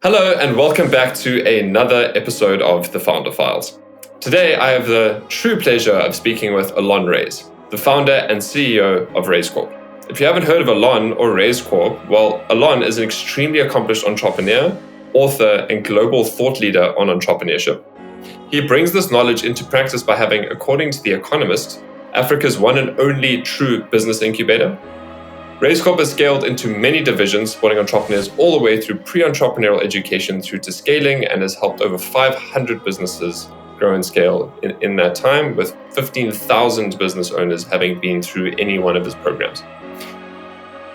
Hello and welcome back to another episode of The Founder Files. Today I have the true pleasure of speaking with Allon Raiz, the founder and CEO of Raizcorp. If you haven't heard of Allon or Raizcorp, well, Allon is an extremely accomplished entrepreneur, author, and global thought leader on entrepreneurship. He brings this knowledge into practice by having, according to The Economist, Africa's one and only true business incubator. Raizcorp has scaled into many divisions, supporting entrepreneurs all the way through pre-entrepreneurial education through to scaling, and has helped over 500 businesses grow and scale in that time, with 15,000 business owners having been through any one of his programs.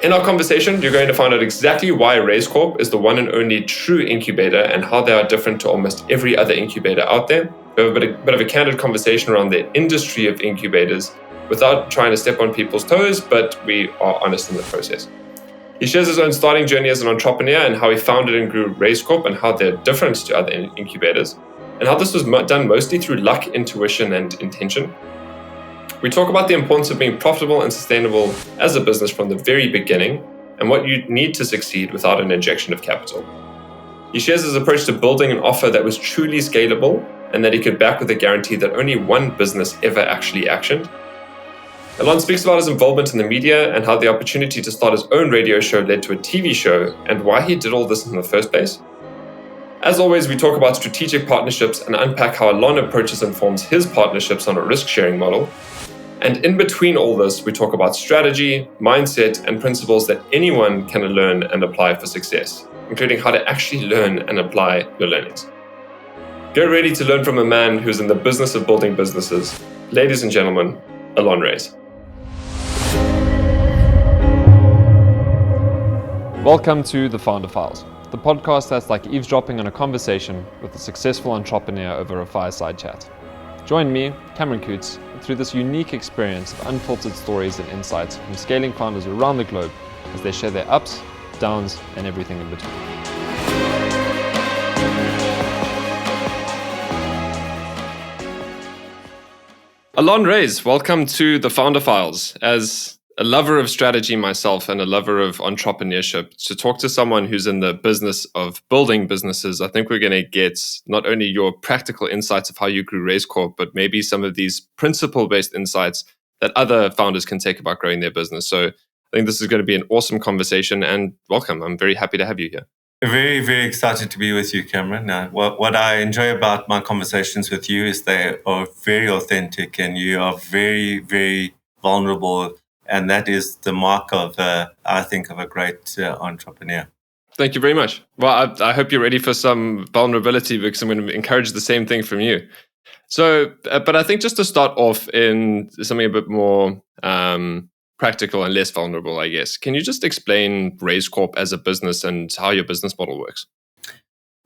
In our conversation, you're going to find out exactly why Raizcorp is the one and only true incubator and how they are different to almost every other incubator out there. We have a bit of a candid conversation around the industry of incubators, without trying to step on people's toes, but we are honest in the process. He shares his own starting journey as an entrepreneur and how he founded and grew Raizcorp and how they're different to other incubators, and how this was done mostly through luck, intuition, and intention. We talk about the importance of being profitable and sustainable as a business from the very beginning, and what you need to succeed without an injection of capital. He shares his approach to building an offer that was truly scalable and that he could back with a guarantee that only one business ever actually actioned. Allon speaks about his involvement in the media and how the opportunity to start his own radio show led to a TV show and why he did all this in the first place. As always, we talk about strategic partnerships and unpack how Allon approaches and forms his partnerships on a risk-sharing model. And in between all this, we talk about strategy, mindset, and principles that anyone can learn and apply for success, including how to actually learn and apply your learnings. Get ready to learn from a man who's in the business of building businesses. Ladies and gentlemen, Allon Raiz. Welcome to The Founder Files, the podcast that's like eavesdropping on a conversation with a successful entrepreneur over a fireside chat. Join me, Cameron Coots, through this unique experience of unfiltered stories and insights from scaling founders around the globe as they share their ups, downs, and everything in between. Allon Raiz, welcome to The Founder Files. As a lover of strategy myself and a lover of entrepreneurship, to talk to someone who's in the business of building businesses, I think we're going to get not only your practical insights of how you grew Raizcorp, but maybe some of these principle-based insights that other founders can take about growing their business. So I think this is going to be an awesome conversation, and welcome. I'm very happy to have you here. Very, very excited to be with you, Cameron. What I enjoy about my conversations with you is they are very authentic and you are very, very vulnerable. And that is the mark of, I think, of a great entrepreneur. Thank you very much. Well, I hope you're ready for some vulnerability because I'm going to encourage the same thing from you. So, but I think just to start off in something a bit more practical and less vulnerable, I guess. Can you just explain Raizcorp as a business and how your business model works?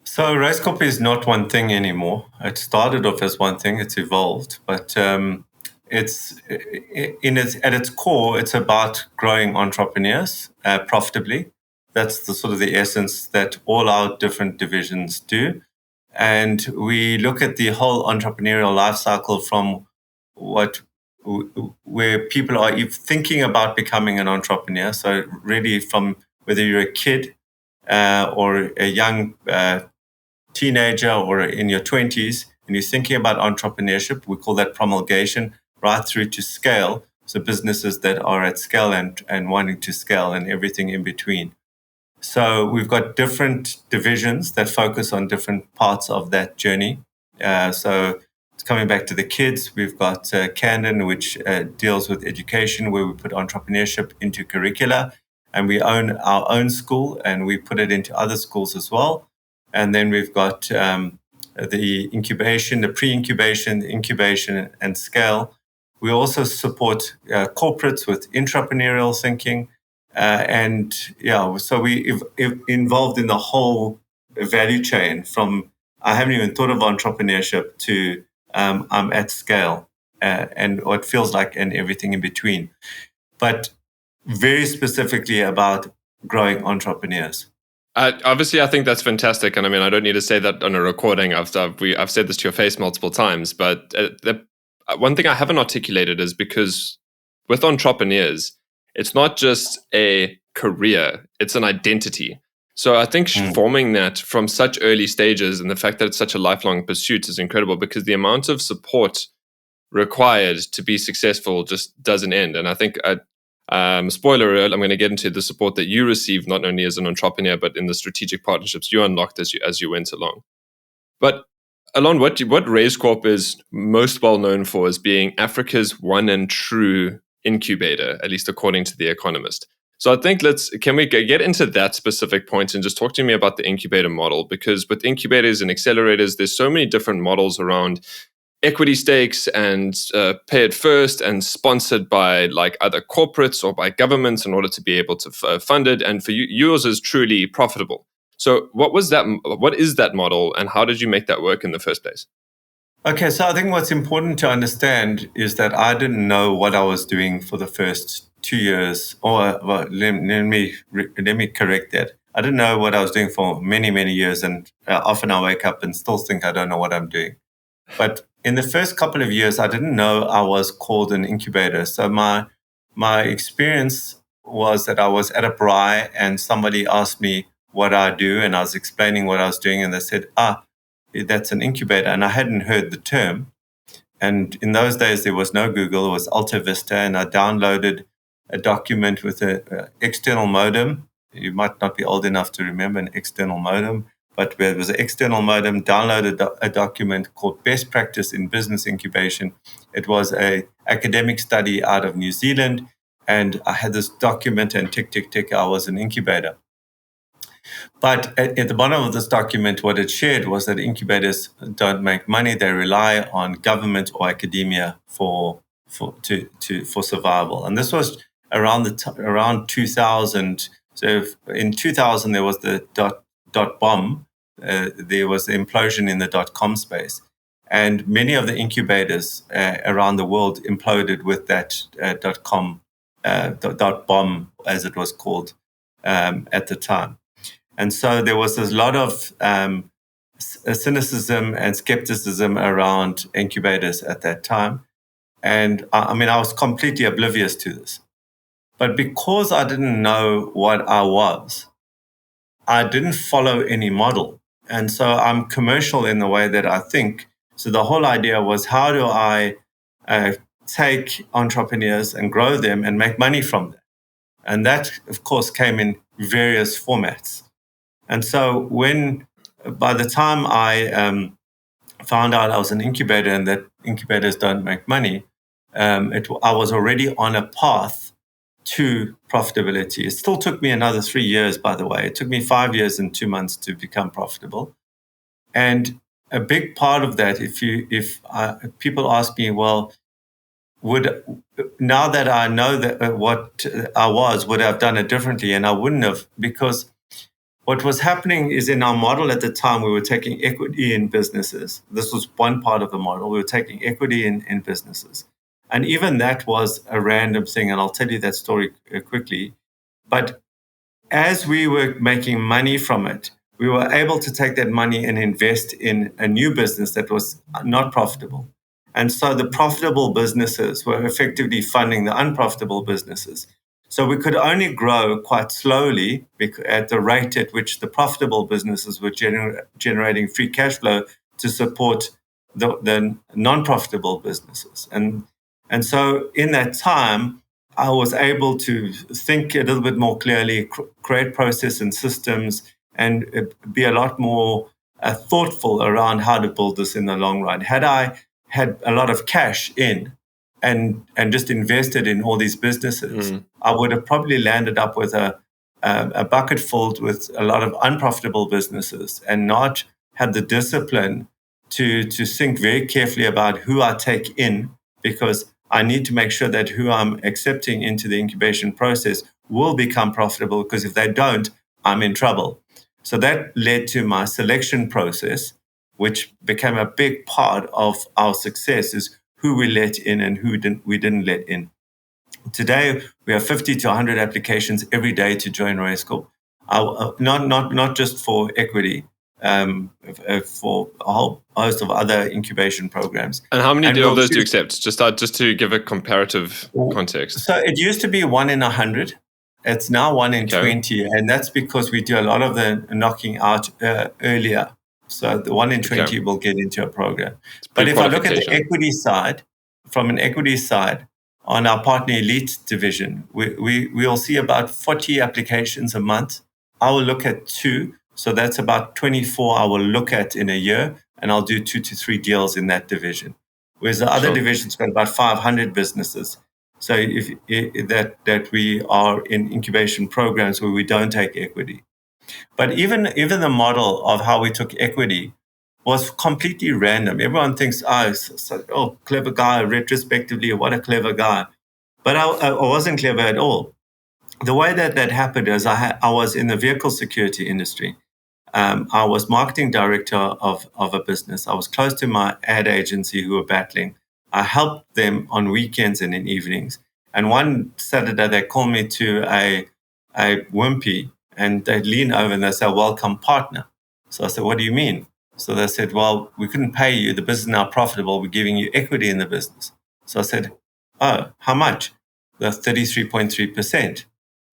So Raizcorp is not one thing anymore. It started off as one thing. It's evolved, but at its core, it's about growing entrepreneurs profitably. That's the essence that all our different divisions do. And we look at the whole entrepreneurial life cycle from where people are thinking about becoming an entrepreneur. So really from whether you're a kid or a young teenager or in your 20s, and you're thinking about entrepreneurship, we call that promulgation, right through to scale. So businesses that are at scale and wanting to scale and everything in between. So we've got different divisions that focus on different parts of that journey. So coming back to the kids, we've got Candon, which deals with education, where we put entrepreneurship into curricula. And we own our own school and we put it into other schools as well. And then we've got the incubation, the pre-incubation, the incubation and scale. We also support corporates with intrapreneurial thinking. So we involved in the whole value chain from I haven't even thought of entrepreneurship to I'm at scale and what feels like and everything in between. But very specifically about growing entrepreneurs. Obviously, I think that's fantastic. And I mean, I don't need to say that on a recording. I've said this to your face multiple times. But the one thing I haven't articulated is because with entrepreneurs, it's not just a career, it's an identity. So I think forming that from such early stages and the fact that it's such a lifelong pursuit is incredible, because the amount of support required to be successful just doesn't end. And I think, spoiler alert, I'm going to get into the support that you received, not only as an entrepreneur, but in the strategic partnerships you unlocked as you went along. But Allon, what Raizcorp is most well known for is being Africa's one and true incubator, at least according to The Economist. So I think can we get into that specific point and just talk to me about the incubator model? Because with incubators and accelerators, there's so many different models around equity stakes and pay it first and sponsored by like other corporates or by governments in order to be able to fund it. And for you, yours is truly profitable. So what is that model, and how did you make that work in the first place? Okay, so I think what's important to understand is that I didn't know what I was doing for the first 2 years. Or let me correct that. I didn't know what I was doing for many, many years, and often I wake up and still think I don't know what I'm doing. But in the first couple of years, I didn't know I was called an incubator. So my experience was that I was at a braai and somebody asked me what I do, and I was explaining what I was doing, and they said, that's an incubator. And I hadn't heard the term. And in those days, there was no Google, it was Alta Vista, and I downloaded a document with an external modem. You might not be old enough to remember an external modem, but it was an external modem, downloaded a document called Best Practice in Business Incubation. It was an academic study out of New Zealand, and I had this document, and tick, tick, tick, I was an incubator. But at the bottom of this document, what it shared was that incubators don't make money; they rely on government or academia for survival. And this was around 2000. So in 2000, there was the dot bomb. There was the implosion in the .com space, and many of the incubators around the world imploded with that .com dot bomb, as it was called at the time. And so there was a lot of cynicism and skepticism around incubators at that time. And I was completely oblivious to this. But because I didn't know what I didn't follow any model. And so I'm commercial in the way that I think. So the whole idea was, how do I take entrepreneurs and grow them and make money from them? And that, of course, came in various formats. And so by the time I found out I was an incubator and that incubators don't make money, I was already on a path to profitability. It still took me another 3 years, by the way. It took me 5 years and 2 months to become profitable. And a big part of that, if people ask me, well, now that I know that what I was, would I have done it differently? And I wouldn't have, because what was happening is, in our model at the time, we were taking equity in businesses. This was one part of the model. We were taking equity in businesses. And even that was a random thing. And I'll tell you that story quickly. But as we were making money from it, we were able to take that money and invest in a new business that was not profitable. And so the profitable businesses were effectively funding the unprofitable businesses. So we could only grow quite slowly at the rate at which the profitable businesses were generating free cash flow to support the non-profitable businesses. And so in that time, I was able to think a little bit more clearly, create process and systems, and be a lot more thoughtful around how to build this in the long run. Had I had a lot of cash in and just invested in all these businesses, I would have probably landed up with a bucket filled with a lot of unprofitable businesses, and not had the discipline to think very carefully about who I take in, because I need to make sure that who I'm accepting into the incubation process will become profitable, because if they don't, I'm in trouble. So that led to my selection process, which became a big part of our success, is who we let in and who we didn't let in. Today, we have 50 to 100 applications every day to join Raizcorp. Not just for equity, for a whole host of other incubation programs. And how many of those do you accept? Just to give a comparative context. So it used to be 1 in 100. It's now 1 in Okay. 20, and that's because we do a lot of the knocking out earlier. So the 1 in 20 will get into a program. But if I look at the equity side, from an equity side, on our Partner Elite division, we'll see about 40 applications a month. I will look at 2. So that's about 24 I will look at in a year, and I'll do 2 to 3 deals in that division. Whereas the other division's got about 500 businesses. So that we are in incubation programs where we don't take equity. But even the model of how we took equity was completely random. Everyone thinks, oh, clever guy, retrospectively, what a clever guy. But I wasn't clever at all. The way that happened is I was in the vehicle security industry. I was marketing director of a business. I was close to my ad agency who were battling. I helped them on weekends and in evenings. And one Saturday, they called me to a wimpy, and they'd lean over and they say, "Welcome, partner." So I said, "What do you mean?" So they said, "Well, we couldn't pay you. The business is now profitable. We're giving you equity in the business." So I said, "Oh, how much?" That's 33.3%.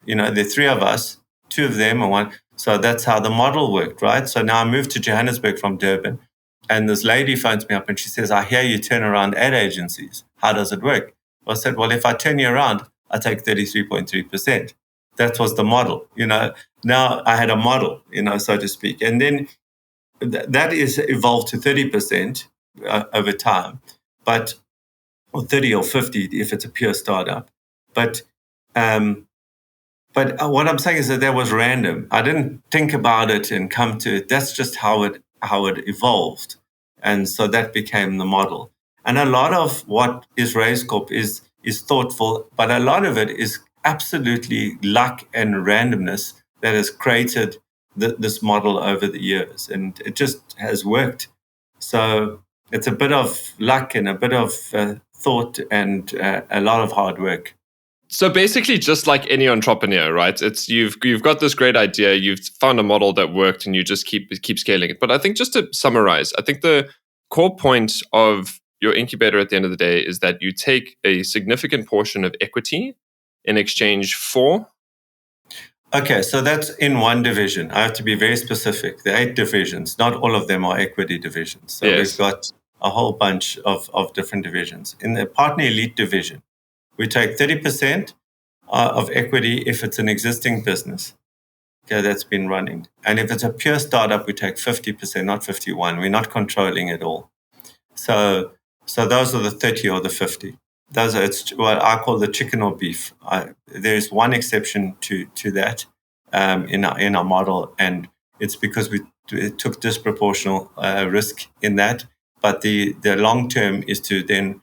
There are 3 of us, 2 of them and 1. So that's how the model worked, right? So now I moved to Johannesburg from Durban, and this lady phones me up and she says, "I hear you turn around ad agencies. How does it work?" I said, "Well, if I turn you around, I take 33.3%. That was the model. Now I had a model, so to speak. And then that is evolved to 30% over time, or 30 or 50 if it's a pure startup. But what I'm saying is that was random. I didn't think about it and come to it. That's just how it evolved. And so that became the model. And a lot of what is Raizcorp is thoughtful, but a lot of it is absolutely luck and randomness that has created this model over the years. And it just has worked. So it's a bit of luck and a bit of thought and a lot of hard work. So basically, just like any entrepreneur, right? It's you've got this great idea, you've found a model that worked, and you just keep scaling it. But I think, just to summarize, I think the core point of your incubator at the end of the day is that you take a significant portion of equity in exchange for. Okay, so that's in one division. I have to be very specific. There are 8 divisions. Not all of them are equity divisions. So We've got a whole bunch of different divisions. In the Partner Elite division, we take 30% of equity if it's an existing business, okay, that's been running. And if it's a pure startup, we take 50%, not 51. We're not controlling it all. So those are the 30 or the 50. It's what I call the chicken or beef. There's one exception to that in our model, and it's because we took disproportional risk in that. But the long term is to then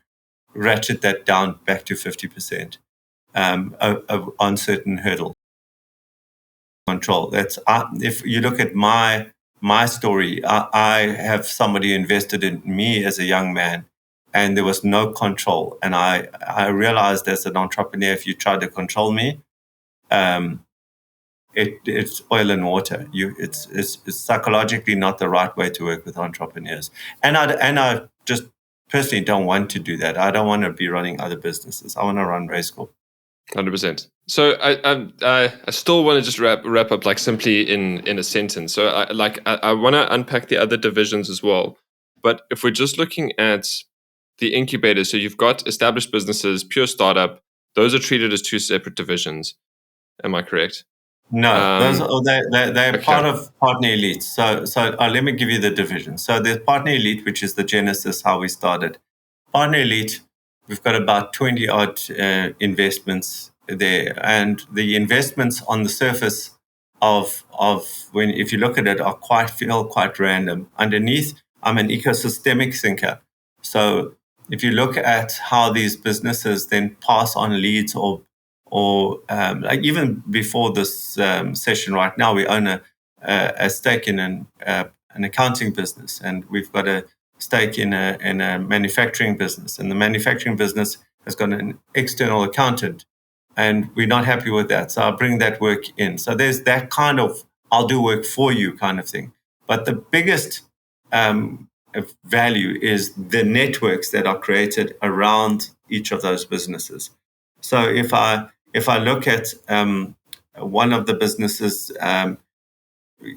ratchet that down back to 50% on certain hurdles. Control. That's if you look at my story, I have somebody invested in me as a young man, and there was no control. And I realized as an entrepreneur, if you try to control me, it's oil and water. It's psychologically not the right way to work with entrepreneurs. And I just personally don't want to do that. I don't want to be running other businesses. I want to run Raizcorp. 100%. So I still want to just wrap up like simply in a sentence. So I want to unpack the other divisions as well. But if we're just looking at the incubator, so you've got established businesses, pure startup. Those are treated as 2 separate divisions. Am I correct? No, they're part of Partner Elite. So let me give you the division. So there's Partner Elite, which is the genesis, how we started. Partner Elite, we've got about 20 odd investments there, and the investments on the surface of when if you look at it are quite random. Underneath, I'm an ecosystemic thinker. So if you look at how these businesses then pass on leads or like even before this session right now, we own a stake in an accounting business, and we've got a stake in a manufacturing business, and the manufacturing business has got an external accountant, and we're not happy with that. So I'll bring that work in. So there's that kind of I'll do work for you kind of thing. But the biggest value is the networks that are created around each of those businesses. So if I look at one of the businesses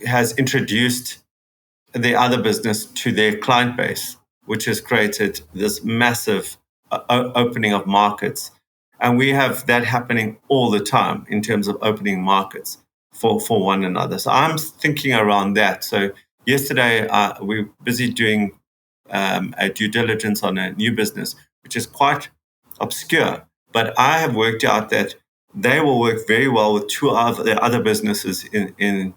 has introduced the other business to their client base, which has created this massive opening of markets. And we have that happening all the time in terms of opening markets for one another. So I'm thinking around that. So yesterday, we were busy doing a due diligence on a new business, which is quite obscure. But I have worked out that they will work very well with two of the other businesses in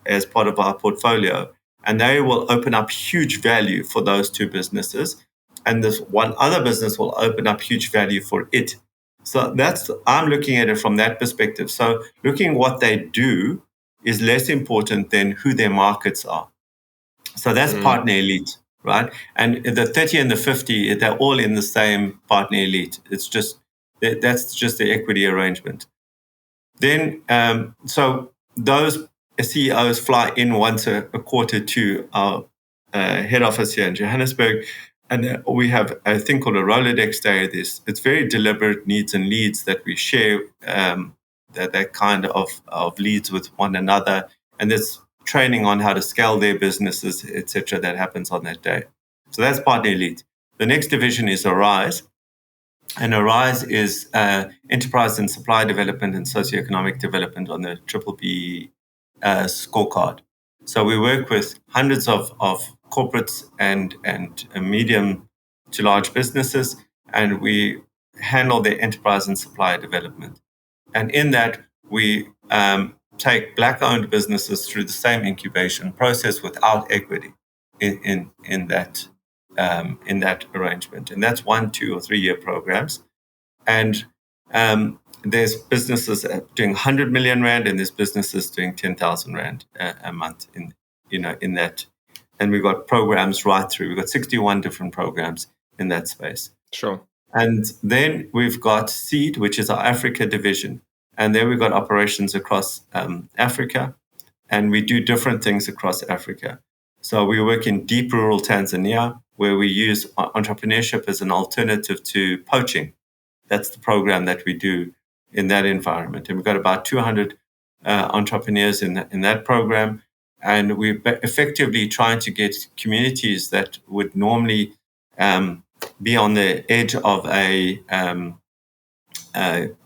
as part of our portfolio, and they will open up huge value for those two businesses. And this one other business will open up huge value for it. So I'm looking at it from that perspective. So looking what they do is less important than who their markets are. So that's partner elite, right? And the 30 and the 50, they're all in the same partner elite. It's just, that's just the equity arrangement. Then, so those CEOs fly in once a quarter to our head office here in Johannesburg. And we have a thing called a Rolodex Day. It's very deliberate needs and leads that we share, that kind of leads with one another. And there's training on how to scale their businesses, etc. that happens on that day. So that's partner elite. The next division is Arise. And Arise is enterprise and supply development and socioeconomic development on the Triple B scorecard. So we work with hundreds of corporates and medium to large businesses, and we handle their enterprise and supply development. And in that, we take Black-owned businesses through the same incubation process without equity in that arrangement. And that's 1, 2, or 3 year programs. And there's businesses doing 100 million rand, and there's businesses doing 10,000 rand a month in that. And we've got programs right through. We've got 61 different programs in that space. Sure. And then we've got Seed, which is our Africa division. And there we've got operations across Africa, and we do different things across Africa. So we work in deep rural Tanzania, where we use entrepreneurship as an alternative to poaching. That's the program that we do in that environment. And we've got about 200 entrepreneurs in that program. And we're effectively trying to get communities that would normally be on the edge of a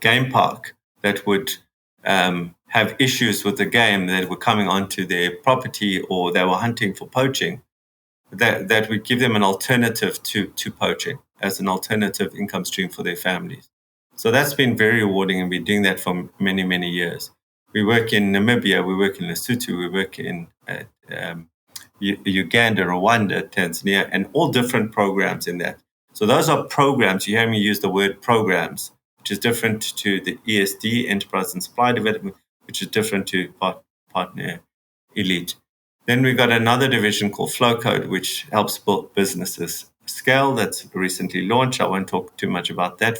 game park that would have issues with the game that were coming onto their property, or they were hunting for poaching, that we give them an alternative to poaching as an alternative income stream for their families. So that's been very rewarding, and we've been doing that for many, many years. We work in Namibia, we work in Lesotho, we work in Uganda, Rwanda, Tanzania, and all different programs in that. So those are programs. You hear me use the word programs, which is different to the ESD, Enterprise and Supply Development, which is different to Partner Elite. Then we've got another division called Flowcode, which helps build businesses scale. That's recently launched. I won't talk too much about that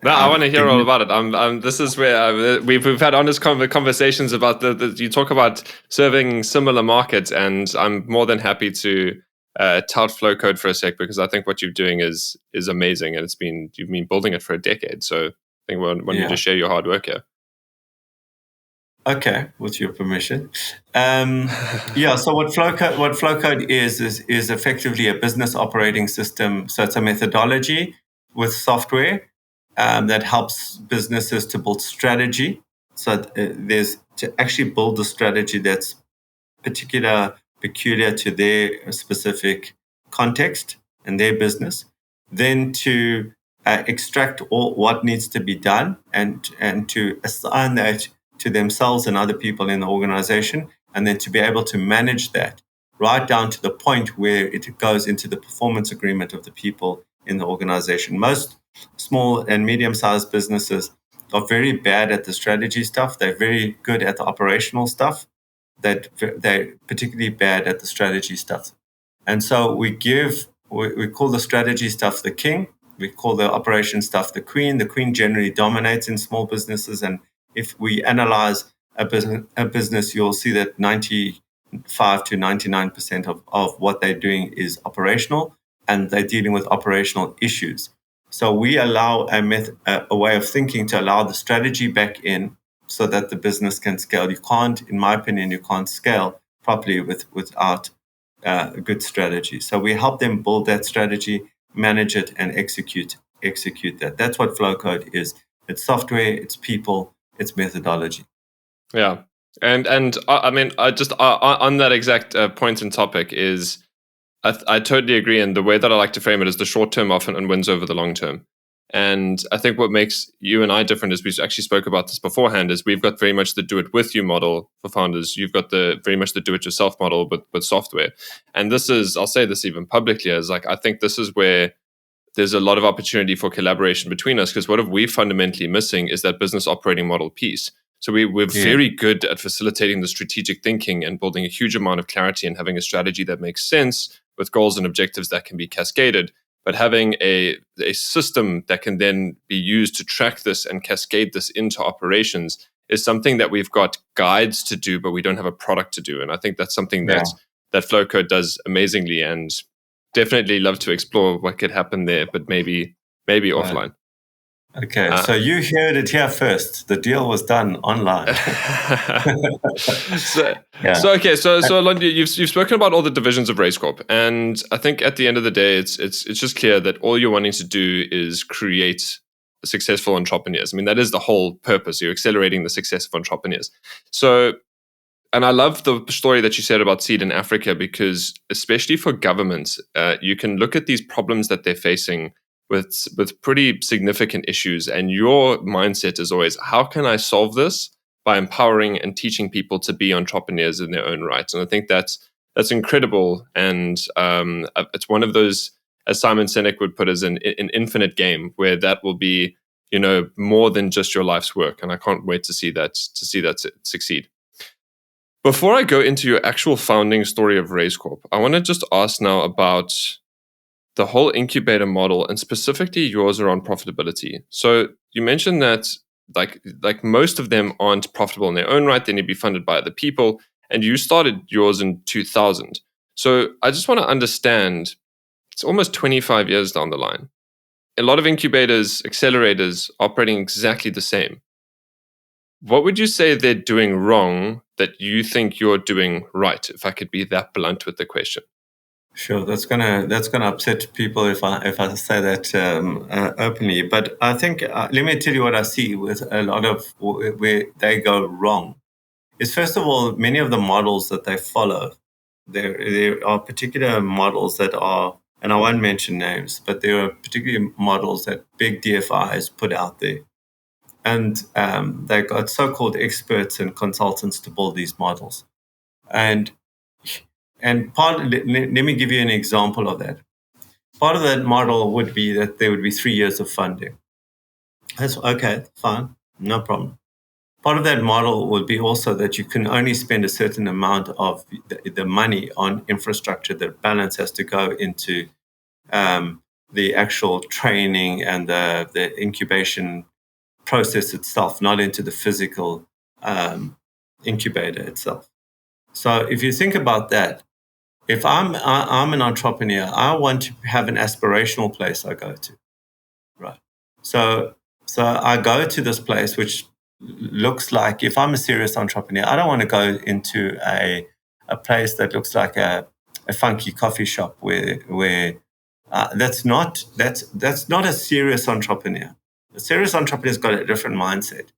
No, I want to hear all about it. This is where we've had honest conversations about you talk about serving similar markets, and I'm more than happy to tout Flowcode for a sec, because I think what you're doing is amazing, and you've been building it for a decade. So I think we want you to share your hard work here. Okay, with your permission. So what Flowcode is effectively a business operating system. So it's a methodology with software that helps businesses to build strategy. So there's to actually build a strategy that's peculiar to their specific context and their business. Then to extract all what needs to be done and to assign that to themselves and other people in the organization, and then to be able to manage that right down to the point where it goes into the performance agreement of the people in the organization. Most small and medium-sized businesses are very bad at the strategy stuff. They're very good at the operational stuff. They're particularly bad at the strategy stuff. And so we call the strategy stuff the king. We call the operation stuff the queen. The queen generally dominates in small businesses, and if we analyze a business, you'll see that 95 to 99% of what they're doing is operational, and they're dealing with operational issues. So we allow a way of thinking to allow the strategy back in so that the business can scale. You can't, in my opinion, you can't scale properly without a good strategy. So we help them build that strategy, manage it, and execute that. That's what flow code is. It's software, it's people, it's methodology. Yeah. And I mean, I just on that exact point and topic is, I totally agree. And the way that I like to frame it is the short term often wins over the long term. And I think what makes you and I different is we actually spoke about this beforehand is we've got very much the do it with you model for founders. You've got the very much the do it yourself model with software. And this is, I'll say this even publicly, as like, I think this is where there's a lot of opportunity for collaboration between us, because what we're fundamentally missing is that business operating model piece. So we're very good at facilitating the strategic thinking and building a huge amount of clarity and having a strategy that makes sense with goals and objectives that can be cascaded. But having a system that can then be used to track this and cascade this into operations is something that we've got guides to do, but we don't have a product to do. And I think that's something that Flowcode does amazingly, and definitely love to explore what could happen there, but maybe offline. Okay, so you heard it here first. The deal was done online. So Allon, you've spoken about all the divisions of Raizcorp, and I think at the end of the day, it's just clear that all you're wanting to do is create successful entrepreneurs. I mean, that is the whole purpose. You're accelerating the success of entrepreneurs. So, and I love the story that you said about Seed in Africa, because especially for governments, you can look at these problems that they're facing with pretty significant issues, and your mindset is always, how can I solve this by empowering and teaching people to be entrepreneurs in their own right? And I think that's incredible, and it's one of those, as Simon Sinek would put, as an infinite game where that will be, more than just your life's work. And I can't wait to see that succeed. Before I go into your actual founding story of Raizcorp, I want to just ask now about the whole incubator model, and specifically yours around profitability. So you mentioned that like most of them aren't profitable in their own right. They need to be funded by other people. And you started yours in 2000. So I just want to understand, it's almost 25 years down the line. A lot of incubators, accelerators operating exactly the same. What would you say they're doing wrong that you think you're doing right, if I could be that blunt with the question? Sure, that's gonna upset people if I say that openly. But I think let me tell you what I see with a lot of where they go wrong. Is first of all, many of the models that they follow, there are particular models that are, and I won't mention names, but there are particular models that big DFIs put out there, and they got so-called experts and consultants to build these models, and let me give you an example of that. Part of that model would be that there would be 3 years of funding. That's okay, fine, no problem. Part of that model would be also that you can only spend a certain amount of the money on infrastructure. The balance has to go into the actual training and the incubation process itself, not into the physical incubator itself. So if you think about that, if I'm an entrepreneur, I want to have an aspirational place I go to, right? So I go to this place which looks like, if I'm a serious entrepreneur, I don't want to go into a place that looks like a funky coffee shop where that's not a serious entrepreneur. A serious entrepreneur's got a different mindset,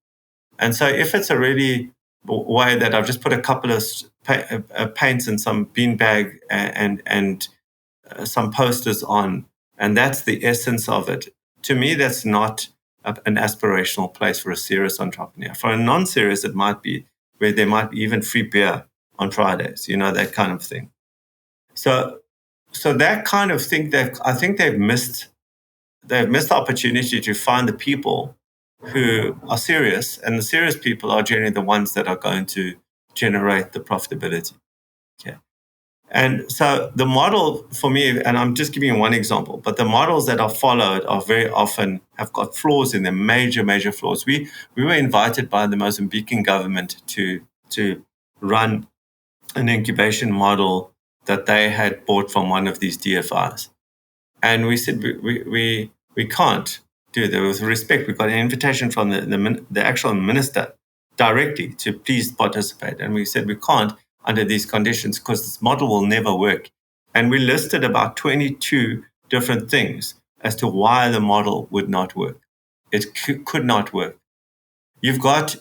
and so if it's a really way that I've just put a couple of paints and some beanbag and some posters on, and that's the essence of it. To me, that's not an aspirational place for a serious entrepreneur. For a non-serious, it might be where there might be even free beer on Fridays, that kind of thing. So that kind of thing, I think they've missed the opportunity to find the people who are serious, and the serious people are generally the ones that are going to generate the profitability. Okay. And so the model for me, and I'm just giving you one example, but the models that are followed are very often have got flaws in them, major flaws. We were invited by the Mozambican government to run an incubation model that they had bought from one of these DFIs. And we said, we We can't do that. With respect, we got an invitation from the actual minister directly to please participate. And we said we can't under these conditions because this model will never work. And we listed about 22 different things as to why the model would not work. It could not work. You've got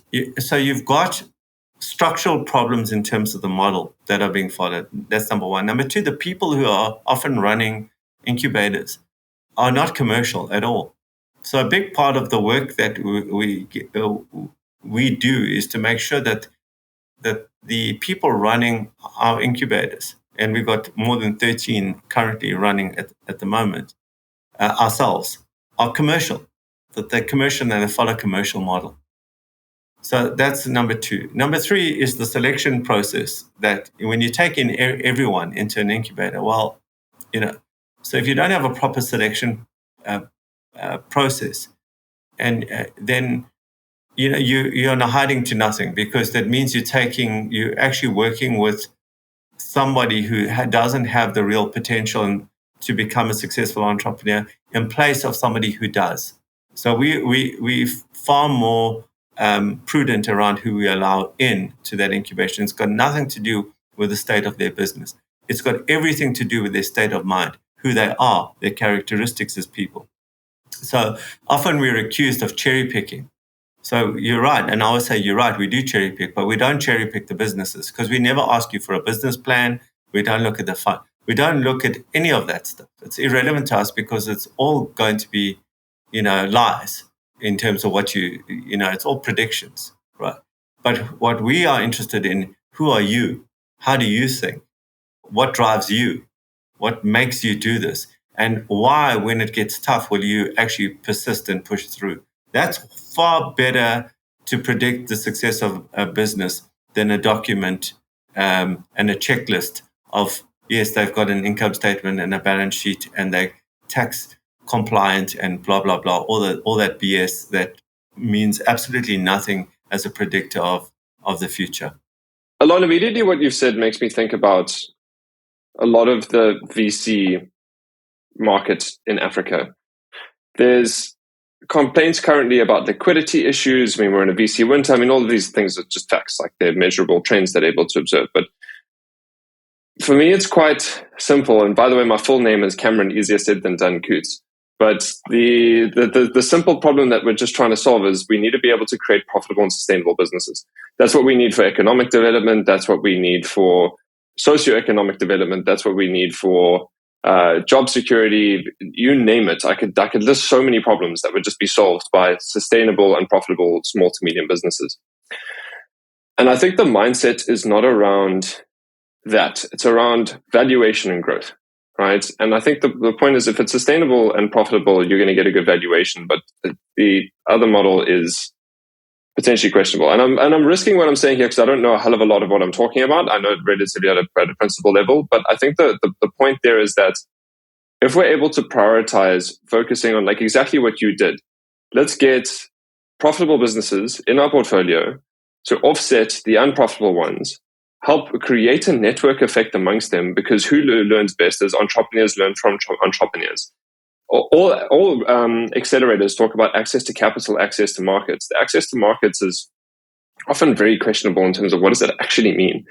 structural problems in terms of the model that are being followed. That's number one. Number two, the people who are often running incubators are not commercial at all. So a big part of the work that we do is to make sure that the people running our incubators, and we've got more than 13 currently running at the moment, ourselves, are commercial, that they're commercial and they follow a commercial model. So that's number two. Number three is the selection process, that when you take in everyone into an incubator, well, so if you don't have a proper selection process, and then you're not hiding to nothing, because that means you're actually working with somebody who doesn't have the real potential to become a successful entrepreneur in place of somebody who does. So we far more prudent around who we allow in to that incubation. It's got nothing to do with the state of their business. It's got everything to do with their state of mind, who they are, their characteristics as people. So often we're accused of cherry picking. So you're right. And I always say, you're right, we do cherry pick, but we don't cherry pick the businesses, because we never ask you for a business plan. We don't look at the fund. We don't look at any of that stuff. It's irrelevant to us, because it's all going to be, lies in terms of what it's all predictions, right? But what we are interested in, who are you? How do you think? What drives you? What makes you do this? And why, when it gets tough, will you actually persist and push through? That's far better to predict the success of a business than a document and a checklist of, yes, they've got an income statement and a balance sheet and they're tax compliant and blah, blah, blah, all that BS that means absolutely nothing as a predictor of the future. Allon, immediately what you've said makes me think about a lot of the VC market in Africa. There's complaints currently about liquidity issues. I mean, we're in a VC winter. I mean, all of these things are just facts, like they're measurable trends that they're able to observe. But for me, it's quite simple. And by the way, my full name is Cameron, easier said than done, Coots. But the simple problem that we're just trying to solve is we need to be able to create profitable and sustainable businesses. That's what we need for economic development. That's what we need for socioeconomic development. That's what we need for job security. You name it. I could list so many problems that would just be solved by sustainable and profitable small to medium businesses. And I think the mindset is not around that. It's around valuation and growth. Right. And I think the point is, if it's sustainable and profitable, you're going to get a good valuation. But the other model is potentially questionable. And I'm risking what I'm saying here because I don't know a hell of a lot of what I'm talking about. I know it relatively at a principle level. But I think the point there is that if we're able to prioritize focusing on like exactly what you did, let's get profitable businesses in our portfolio to offset the unprofitable ones, help create a network effect amongst them, because who learns best is entrepreneurs learn from entrepreneurs. All accelerators talk about access to capital, access to markets. The access to markets is often very questionable in terms of what does that actually mean.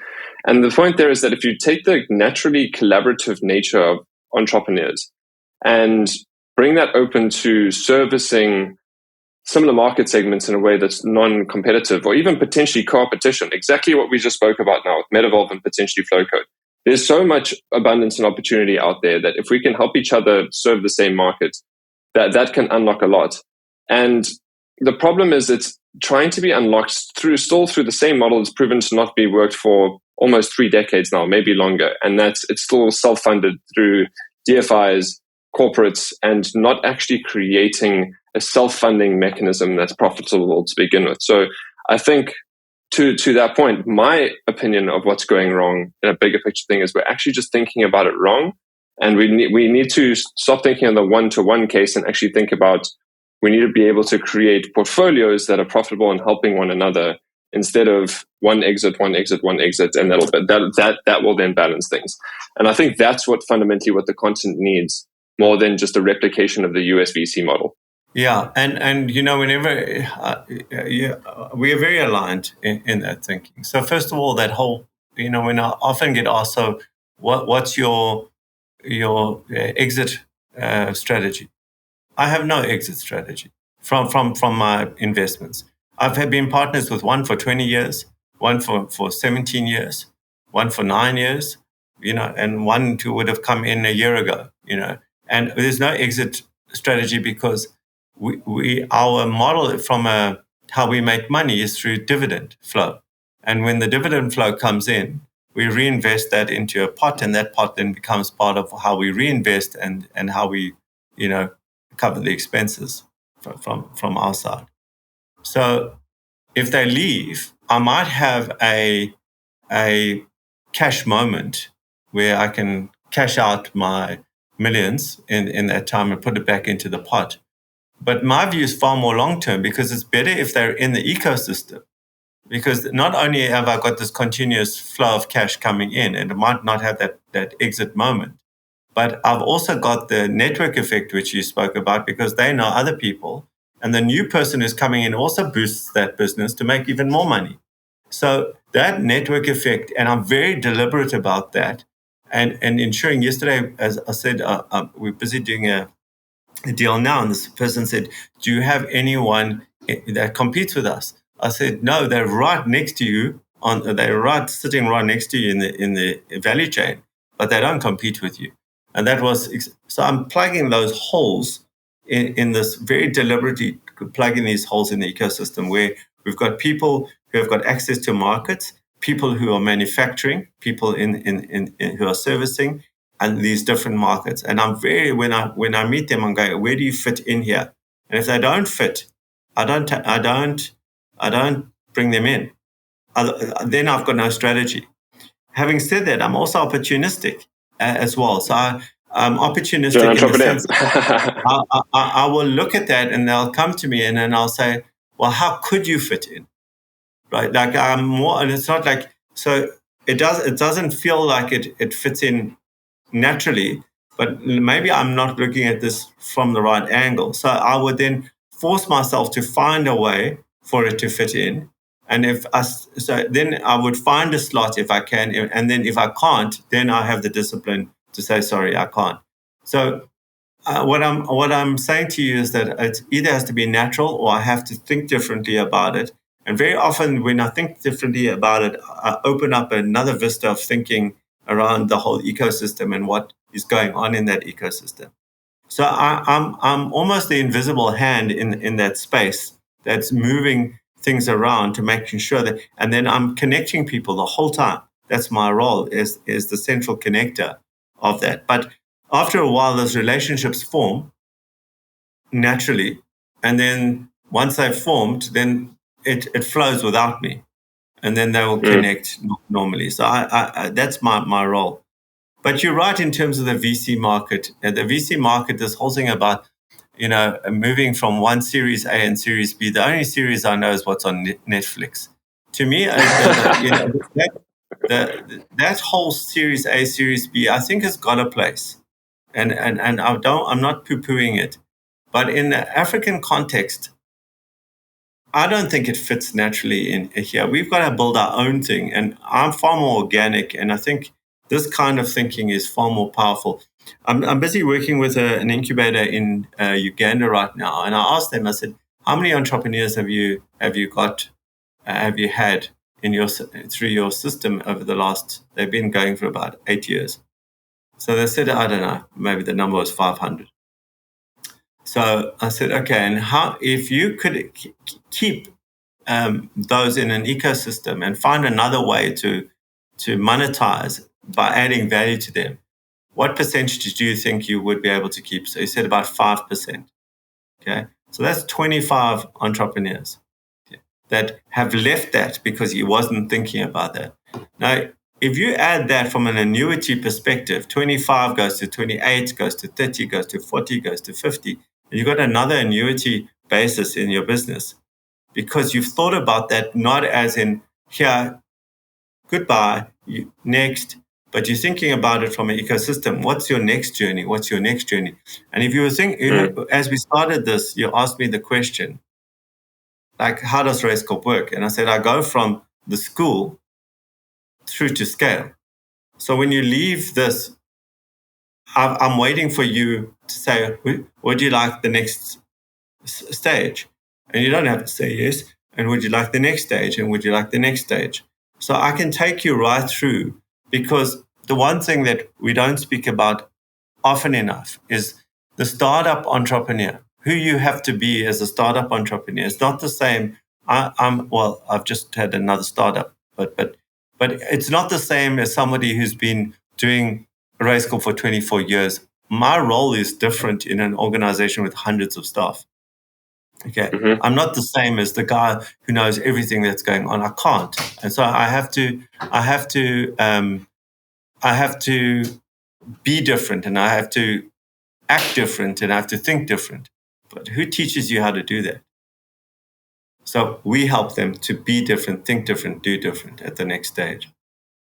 And the point there is that if you take the naturally collaborative nature of entrepreneurs and bring that open to servicing similar market segments in a way that's non-competitive or even potentially co-opetition, exactly what we just spoke about now with Metavolve and potentially Flowcode. There's so much abundance and opportunity out there that if we can help each other serve the same market, that can unlock a lot. And the problem is it's trying to be unlocked through the same model that's proven to not be worked for almost 3 decades now, maybe longer. And it's still self-funded through DFIs, corporates, and not actually creating a self-funding mechanism that's profitable to begin with. So I think to that point, my opinion of what's going wrong in a bigger picture thing is we're actually just thinking about it wrong. And we need to stop thinking of the one-to-one case and actually think about we need to be able to create portfolios that are profitable and helping one another instead of one exit, and that will then balance things. And I think that's fundamentally what the continent needs more than just a replication of the US VC model. Yeah, and whenever we are very aligned in that thinking. So first of all, that whole, when I often get asked, so what's your exit strategy? I have no exit strategy from my investments. I've been partners with one for 20 years, one for 17 years, one for 9 years, and one who would have come in a year ago, and there's no exit strategy because our model from how we make money is through dividend flow. And when the dividend flow comes in, we reinvest that into a pot, and that pot then becomes part of how we reinvest and how we, cover the expenses from our side. So if they leave, I might have a cash moment where I can cash out my millions in that time and put it back into the pot. But my view is far more long term, because it's better if they're in the ecosystem. Because not only have I got this continuous flow of cash coming in, and it might not have that exit moment, but I've also got the network effect, which you spoke about, because they know other people. And the new person who's coming in also boosts that business to make even more money. So that network effect, and I'm very deliberate about that. And ensuring, yesterday, as I said, we're busy doing a deal now. And this person said, do you have anyone that competes with us? I said, no, they're right next to you. They're sitting right next to you in the value chain, but they don't compete with you. And that was, so I'm plugging those holes in this, very deliberately plugging these holes in the ecosystem, where we've got people who have got access to markets, people who are manufacturing, people who are servicing, and these different markets. And I'm when I meet them, I'm going, where do you fit in here? And if they don't fit, I don't bring them in. Then I've got no strategy. Having said that, I'm also opportunistic as well. So I'm opportunistic in the sense I will look at that, and they'll come to me, and then I'll say, well, how could you fit in? Right? Like I'm more, and it's not like, so it doesn't feel like it fits in naturally, but maybe I'm not looking at this from the right angle. So I would then force myself to find a way for it to fit in. And then I would find a slot if I can. And then if I can't, then I have the discipline to say, sorry, I can't. So what I'm saying to you is that it either has to be natural, or I have to think differently about it. And very often when I think differently about it, I open up another vista of thinking around the whole ecosystem and what is going on in that ecosystem. So I'm almost the invisible hand in that space that's moving things around to making sure that, and then I'm connecting people the whole time. That's my role, is the central connector of that. But after a while, those relationships form naturally, and then once they've formed, then it flows without me, and then they will connect normally. So I that's my role. But you're right in terms of the VC market. The VC market, this whole thing about, moving from one Series A and Series B. The only series I know is what's on Netflix. To me, that whole Series A, Series B, I think has got a place, and I'm not poo-pooing it, but in the African context, I don't think it fits naturally in here. We've got to build our own thing, and I'm far more organic, and I think this kind of thinking is far more powerful. I'm busy working with an incubator in Uganda right now, and I asked them. I said, "How many entrepreneurs have you had through your system over the last?" They've been going for about 8 years. So they said, "I don't know. Maybe the number was 500." So I said, "Okay, and how if you could keep those in an ecosystem and find another way to monetize by adding value to them, what percentage do you think you would be able to keep?" So he said about 5%. Okay. So that's 25 entrepreneurs that have left that because he wasn't thinking about that. Now, if you add that from an annuity perspective, 25 goes to 28, goes to 30, goes to 40, goes to 50, and you've got another annuity basis in your business because you've thought about that not as in here, goodbye, next, but you're thinking about it from an ecosystem. What's your next journey? What's your next journey? And if you were thinking, as we started this, you asked me the question, like, how does Raizcorp work? And I said, I go from the school through to scale. So when you leave this, I'm waiting for you to say, would you like the next stage? And you don't have to say yes. And would you like the next stage? And would you like the next stage? So I can take you right through, because the one thing that we don't speak about often enough is the startup entrepreneur. Who you have to be as a startup entrepreneur is not the same. I've just had another startup, but it's not the same as somebody who's been doing Raizcorp for 24 years. My role is different in an organization with hundreds of staff. Okay. Mm-hmm. I'm not the same as the guy who knows everything that's going on. I can't. And so I have to be different, and I have to act different, and I have to think different. But who teaches you how to do that? So we help them to be different, think different, do different at the next stage.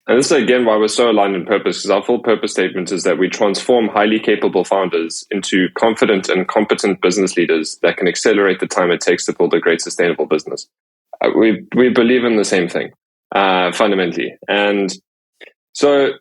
And this is again why we're so aligned in purpose, because our full purpose statement is that we transform highly capable founders into confident and competent business leaders that can accelerate the time it takes to build a great sustainable business. We believe in the same thing, fundamentally. And so,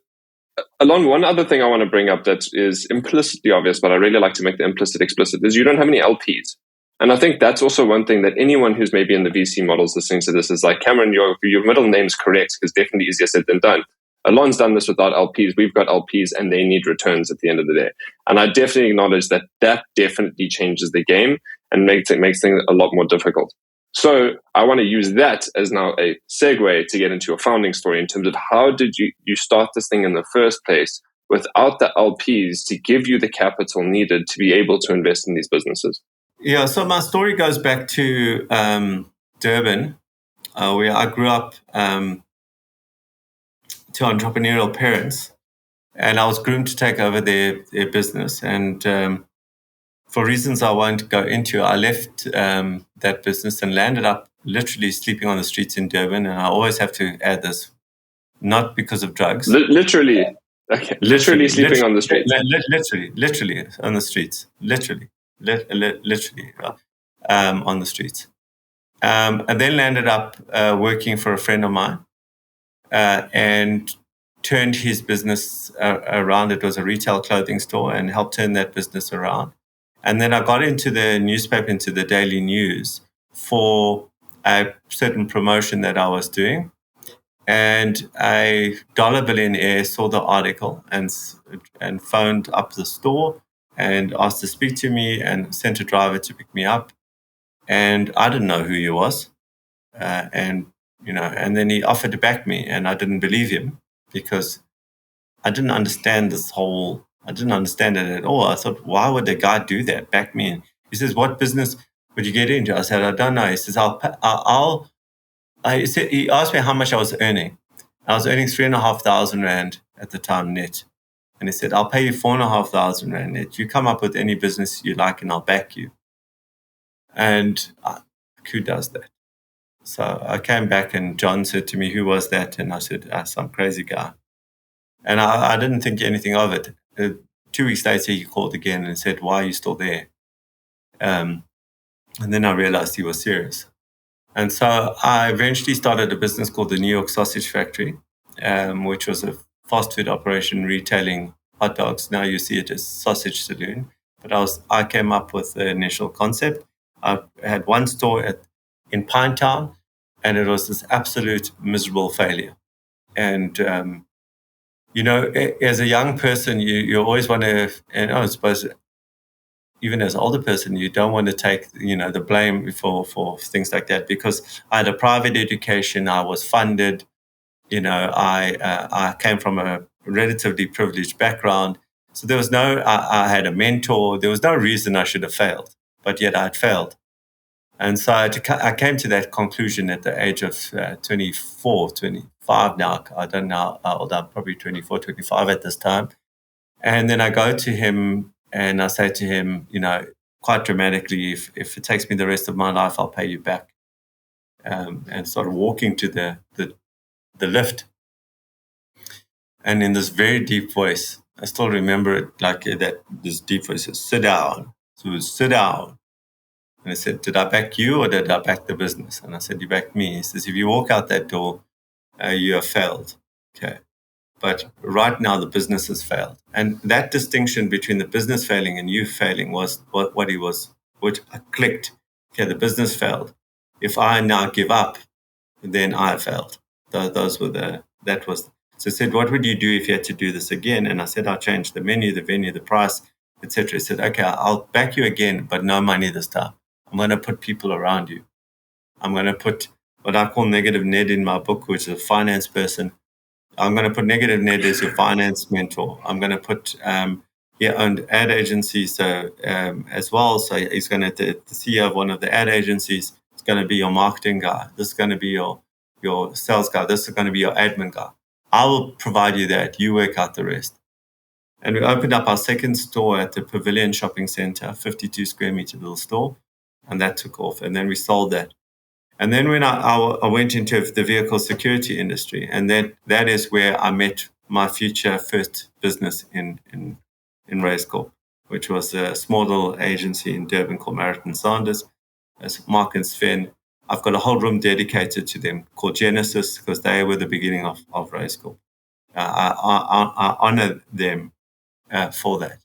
Allon, one other thing I want to bring up that is implicitly obvious, but I really like to make the implicit explicit, is you don't have any LPs. And I think that's also one thing that anyone who's maybe in the VC models listening to this is like, Cameron, your middle name's correct, because definitely easier said than done. Allon's done this without LPs. We've got LPs, and they need returns at the end of the day. And I definitely acknowledge that definitely changes the game and makes things a lot more difficult. So I want to use that as now a segue to get into your founding story in terms of how did you start this thing in the first place without the LPs to give you the capital needed to be able to invest in these businesses? Yeah, so my story goes back to Durban, where I grew up to entrepreneurial parents, and I was groomed to take over their business. And for reasons I won't go into, I left that business and landed up literally sleeping on the streets in Durban. And I always have to add this, not because of drugs. Literally. Okay. Literally sleeping on the streets. Literally on the streets. Literally on the streets. And then landed up working for a friend of mine and turned his business around. It was a retail clothing store, and helped turn that business around. And then I got into the newspaper, into the daily news, for a certain promotion that I was doing. And a dollar billionaire saw the article and phoned up the store and asked to speak to me, and sent a driver to pick me up. And I didn't know who he was. And then he offered to back me, and I didn't believe him, because I didn't understand I didn't understand it at all. I thought, why would a guy do that, back me? And he says, what business would you get into? I said, I don't know. He says, he asked me how much I was earning. I was earning 3,500 Rand at the time net. And he said, I'll pay you 4,500 Rand net. You come up with any business you like and I'll back you. And who does that? So I came back, and John said to me, who was that? And I said, some crazy guy. And I didn't think anything of it. 2 weeks later, he called again and said, why are you still there? And then I realized he was serious. And so I eventually started a business called the New York Sausage Factory, which was a fast food operation retailing hot dogs. Now you see it as Sausage Saloon. But I came up with the initial concept. I had one store in Pinetown, and it was this absolute miserable failure. And as a young person, you always want to, and I suppose even as an older person, you don't want to take, the blame for things like that, because I had a private education, I was funded, I came from a relatively privileged background. So there was I had a mentor, there was no reason I should have failed, but yet I had failed. And so I came to that conclusion at the age of 24, 25 now. I don't know how old I'm, probably 24, 25 at this time. And then I go to him and I say to him, quite dramatically, if it takes me the rest of my life, I'll pay you back. And started walking to the lift. And in this very deep voice, I still remember it like that, this deep voice says, sit down. So it was, sit down. And I said, did I back you or did I back the business? And I said, you backed me. He says, if you walk out that door, you have failed. Okay. But right now, the business has failed. And that distinction between the business failing and you failing was what he was, which I clicked. Okay, the business failed. If I now give up, then I failed. Those were that was. So I said, what would you do if you had to do this again? And I said, I'll change the menu, the venue, the price, etc. He said, okay, I'll back you again, but no money this time. I'm going to put people around you. I'm going to put what I call negative Ned in my book, which is a finance person. I'm going to put negative Ned as your finance mentor. I'm going to put he owned ad agencies as well. So he's going to the CEO of one of the ad agencies. It's going to be your marketing guy. This is going to be your sales guy. This is going to be your admin guy. I will provide you that. You work out the rest. And we opened up our second store at the Pavilion Shopping Center, 52 square meter little store, and that took off. And then we sold that. And then when I went into the vehicle security industry, and then that is where I met my future first business in Raizcorp, which was a small little agency in Durban called Marriott Sanders, as Mark and Sven. I've got a whole room dedicated to them called Genesis because they were the beginning of Raizcorp. I honor them for that.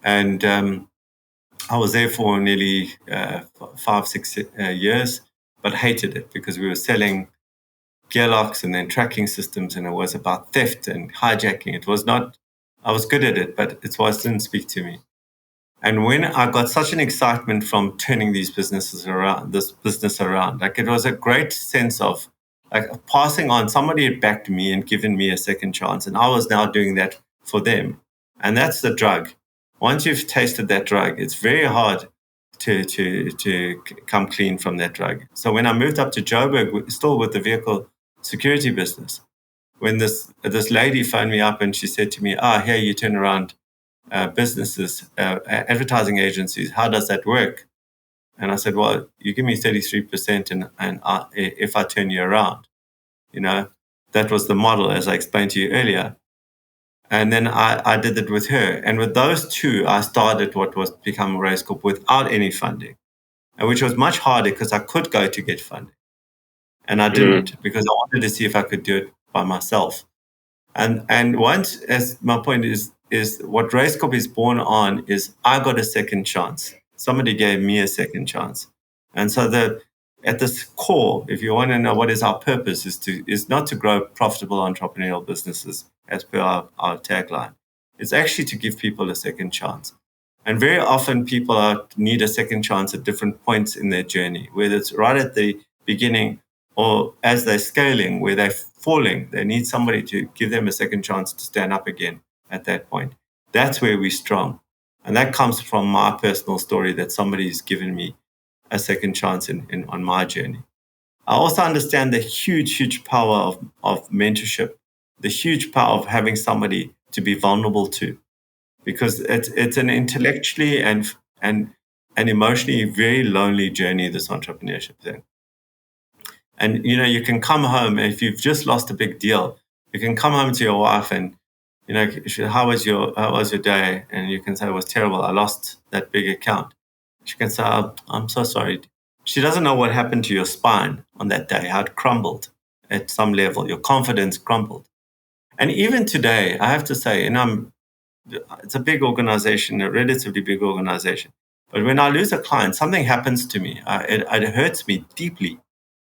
And I was there for nearly 5-6 years, but hated it because we were selling gearlocks and then tracking systems, and it was about theft and hijacking. It was not, I was good at it, but it didn't speak to me. And when I got such an excitement from turning this business around, like it was a great sense of like passing on. Somebody had backed me and given me a second chance, and I was now doing that for them. And that's the drug. Once you've tasted that drug, it's very hard to come clean from that drug. So when I moved up to Joburg, still with the vehicle security business, when this lady phoned me up and she said to me, here you turn around businesses, advertising agencies, how does that work? And I said, well, you give me 33% and if I turn you around, that was the model as I explained to you earlier. And then I did it with her. And with those two, I started what was become Raizcorp without any funding, which was much harder because I could go to get funding. And I didn't because I wanted to see if I could do it by myself. And once, as my point is what Raizcorp is born on is I got a second chance. Somebody gave me a second chance. And so at this core, if you want to know what is our purpose, is not to grow profitable entrepreneurial businesses as per our tagline. It's actually to give people a second chance. And very often people need a second chance at different points in their journey, whether it's right at the beginning or as they're scaling, where they're falling, they need somebody to give them a second chance to stand up again at that point. That's where we're strong. And that comes from my personal story that somebody's given me a second chance on my journey. I also understand the huge power of mentorship, the huge power of having somebody to be vulnerable to, because it's an intellectually and emotionally very lonely journey, this entrepreneurship thing. And you can come home, and if you've just lost a big deal, you can come home to your wife and how was your day? And you can say it was terrible. I lost that big account. She can say, I'm so sorry. She doesn't know what happened to your spine on that day, how it crumbled at some level. Your confidence crumbled. And even today, I have to say, it's a big organization, a relatively big organization. But when I lose a client, something happens to me. It hurts me deeply.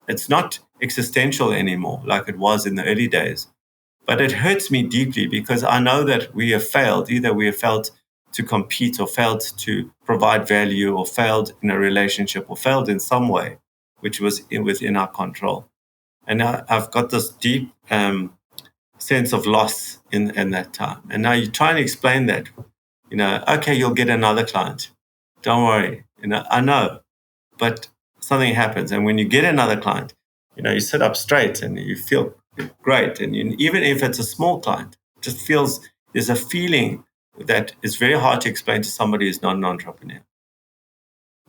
It's not existential anymore like it was in the early days. But it hurts me deeply because I know that we have failed. Either we have failed to compete or failed to provide value or failed in a relationship or failed in some way, which was within our control. And I've got this deep sense of loss in that time. And now you try and explain that, okay, you'll get another client. Don't worry. I know, but something happens. And when you get another client, you sit up straight and you feel great. And even if it's a small client, it just feels, there's a feeling that is very hard to explain to somebody who's not an entrepreneur.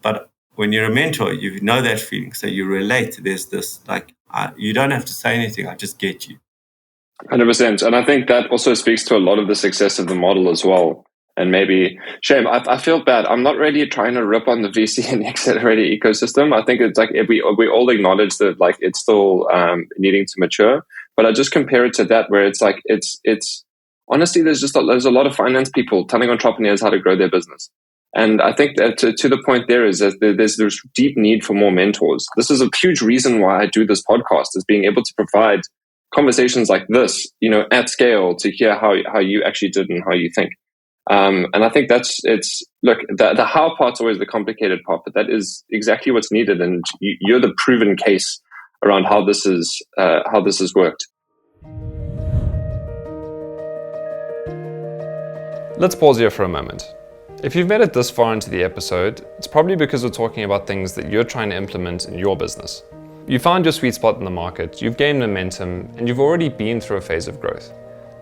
But when you're a mentor, you know that feeling. So you relate. There's this, like, you don't have to say anything. I just get you. 100%. And I think that also speaks to a lot of the success of the model as well. And maybe, shame, I feel bad. I'm not really trying to rip on the VC and accelerator ecosystem. I think it's like we all acknowledge that like it's still needing to mature. But I just compare it to that where it's like, it's honestly, there's a lot of finance people telling entrepreneurs how to grow their business. And I think that to the point there is that there's deep need for more mentors. This is a huge reason why I do this podcast, is being able to provide conversations like this, at scale, to hear how you actually did and how you think. And I think look, the how part's always the complicated part, but that is exactly what's needed. And you're the proven case around how this has worked. Let's pause here for a moment. If you've made it this far into the episode, it's probably because we're talking about things that you're trying to implement in your business. You found your sweet spot in the market, you've gained momentum, and you've already been through a phase of growth.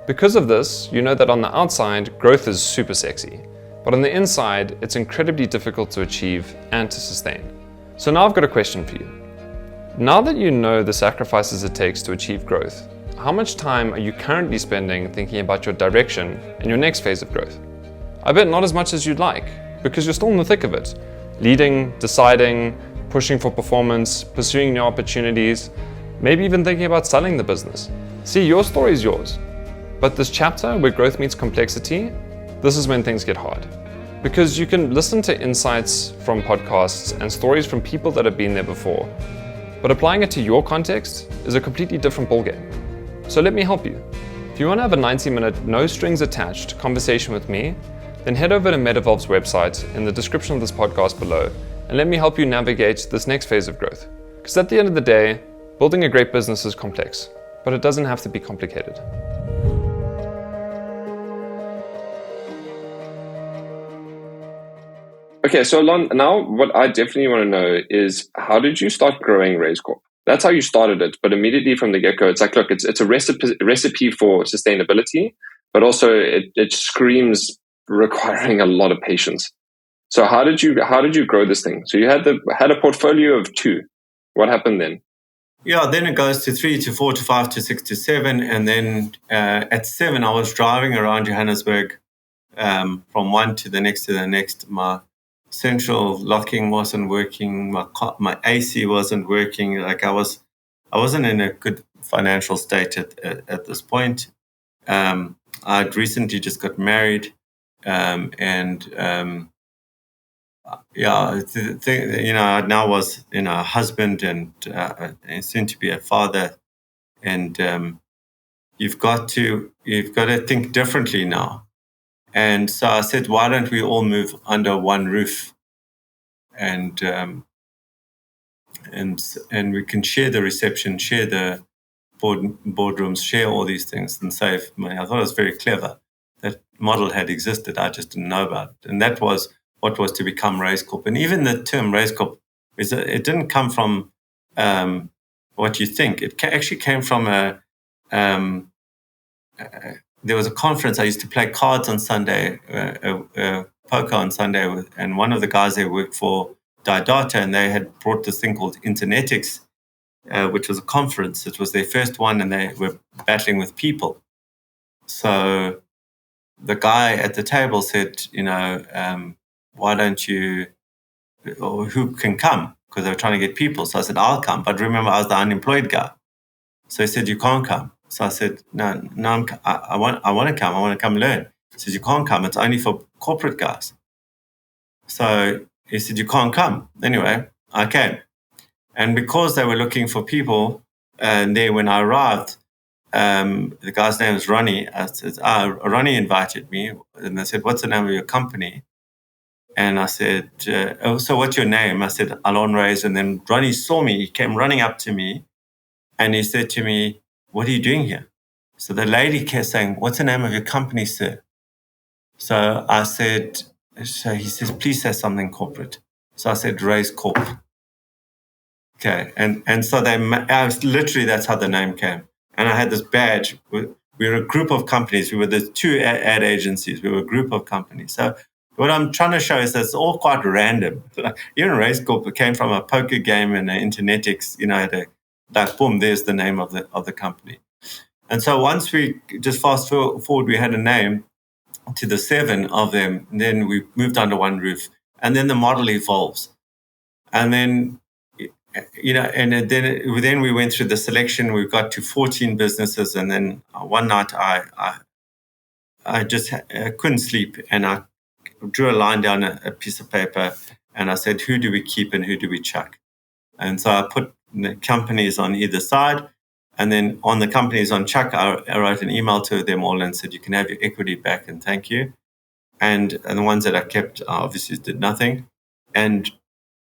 Because of this, you know that on the outside, growth is super sexy, but on the inside, it's incredibly difficult to achieve and to sustain. So now I've got a question for you. Now that you know the sacrifices it takes to achieve growth, how much time are you currently spending thinking about your direction and your next phase of growth? I bet not as much as you'd like, because you're still in the thick of it. Leading, deciding, pushing for performance, pursuing new opportunities, maybe even thinking about selling the business. See, your story is yours. But this chapter where growth meets complexity, this is when things get hard. Because you can listen to insights from podcasts and stories from people that have been there before, but applying it to your context is a completely different ballgame. So let me help you. If you want to have a 90-minute, no strings attached conversation with me, then head over to Metavolve's website in the description of this podcast below and let me help you navigate this next phase of growth. Because at the end of the day, building a great business is complex, but it doesn't have to be complicated. Okay, so Allon, now what I definitely want to know is, how did you start growing Raizcorp? That's how you started it, but immediately from the get-go, it's like, look, it's a recipe for sustainability, but also it screams requiring a lot of patience. So how did you grow this thing? So you had a portfolio of 2. What happened then? Yeah, then it goes to 3 to 4 to 5 to 6 to 7, and then at 7 I was driving around Johannesburg from one to the next to the next. My central locking wasn't working. My AC wasn't working. Like I wasn't in a good financial state at this point. I'd recently just got married, I now was a husband and soon to be a father, and you've got to think differently now. And so I said, why don't we all move under one roof, and we can share the reception, share the boardrooms, share all these things and save money. I thought it was very clever. That model had existed, I just didn't know about it. And that was what was to become Raizcorp. And even the term Raizcorp, it didn't come from what you think. It actually came from there was a conference. I used to play cards on Sunday, poker on Sunday, and one of the guys there worked for Data, and they had brought this thing called Internetics, which was a conference. It was their first one, and they were battling with people. So the guy at the table said, why don't you, or who can come? Because they were trying to get people. So I said, I'll come. But remember, I was the unemployed guy. So he said, you can't come. So I said, no, I want to come. I want to come learn. He said, you can't come. It's only for corporate guys. So he said, you can't come. Anyway, I came. And because they were looking for people, and there when I arrived, the guy's name was Ronnie. I said, Ronnie invited me. And I said, what's the name of your company? And I said, so what's your name? I said, Allon Raiz. And then Ronnie saw me. He came running up to me. And he said to me, what are you doing here? So the lady kept saying, what's the name of your company, sir? So I said, so he says, please say something corporate. So I said, Raizcorp. Okay. And so literally, that's how the name came. And I had this badge. We were a group of companies. We were the 2 ad agencies. We were a group of companies. So what I'm trying to show is that it's all quite random. Even Raizcorp came from a poker game and Internetics, boom, there's the name of the company. And so once we just fast forward, we had a name to the 7 of them, and then we moved under one roof, and then the model evolves. And then, and then we went through the selection. We got to 14 businesses, and then one night I just couldn't sleep, and I drew a line down a piece of paper, and I said, who do we keep and who do we chuck? And so I put the companies on either side, and then on the companies on chuck, I wrote an email to them all and said, you can have your equity back and thank you. And the ones that I kept obviously did nothing. And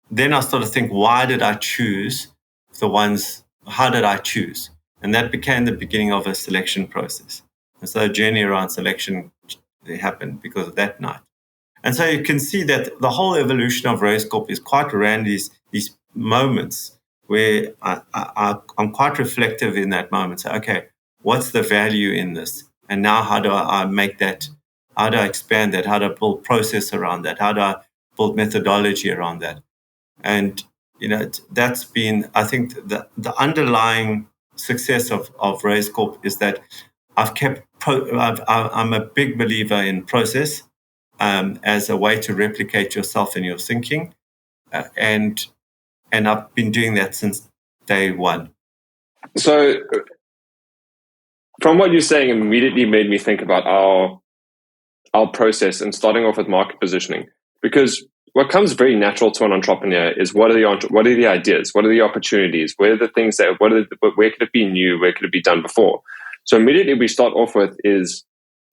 then I started to think, why did I choose the ones? How did I choose? And that became the beginning of a selection process. And so a journey around selection happened because of that night. And so you can see that the whole evolution of Raizcorp is quite around these moments where I'm quite reflective in that moment. So, okay, what's the value in this? And now how do I make that? How do I expand that? How do I build process around that? How do I build methodology around that? And, that's been, I think, the underlying success of Raizcorp is that I'm a big believer in process as a way to replicate yourself and your thinking. And I've been doing that since day one. So from what you're saying, immediately made me think about our process and starting off with market positioning, because what comes very natural to an entrepreneur is what are the ideas, what are the opportunities, where are the things where could it be new, where could it be done before? So immediately we start off with is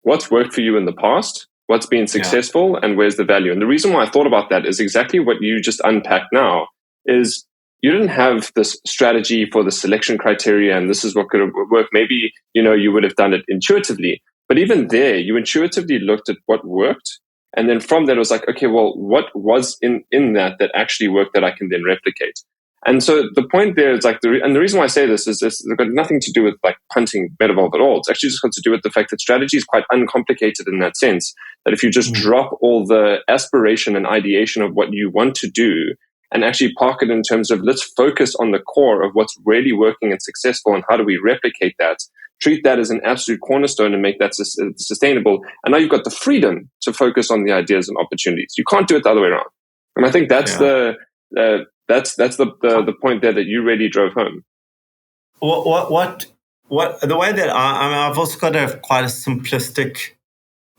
what's worked for you in the past, what's been successful, and where's the value. And the reason why I thought about that is exactly what you just unpacked now, is you didn't have this strategy for the selection criteria and this is what could work. Maybe, you would have done it intuitively, but even there, you intuitively looked at what worked. And then from that, it was like, okay, well, what was in that actually worked that I can then replicate? And so the point there is and the reason why I say this is it's got nothing to do with like punting Metavolve at all. It's actually just got to do with the fact that strategy is quite uncomplicated in that sense, that if you just drop all the aspiration and ideation of what you want to do and actually park it in terms of let's focus on the core of what's really working and successful and how do we replicate that, treat that as an absolute cornerstone and make that sustainable. And now you've got the freedom to focus on the ideas and opportunities. You can't do it the other way around. And I think that's that's the point there that you really drove home. What the way that I've also got quite a simplistic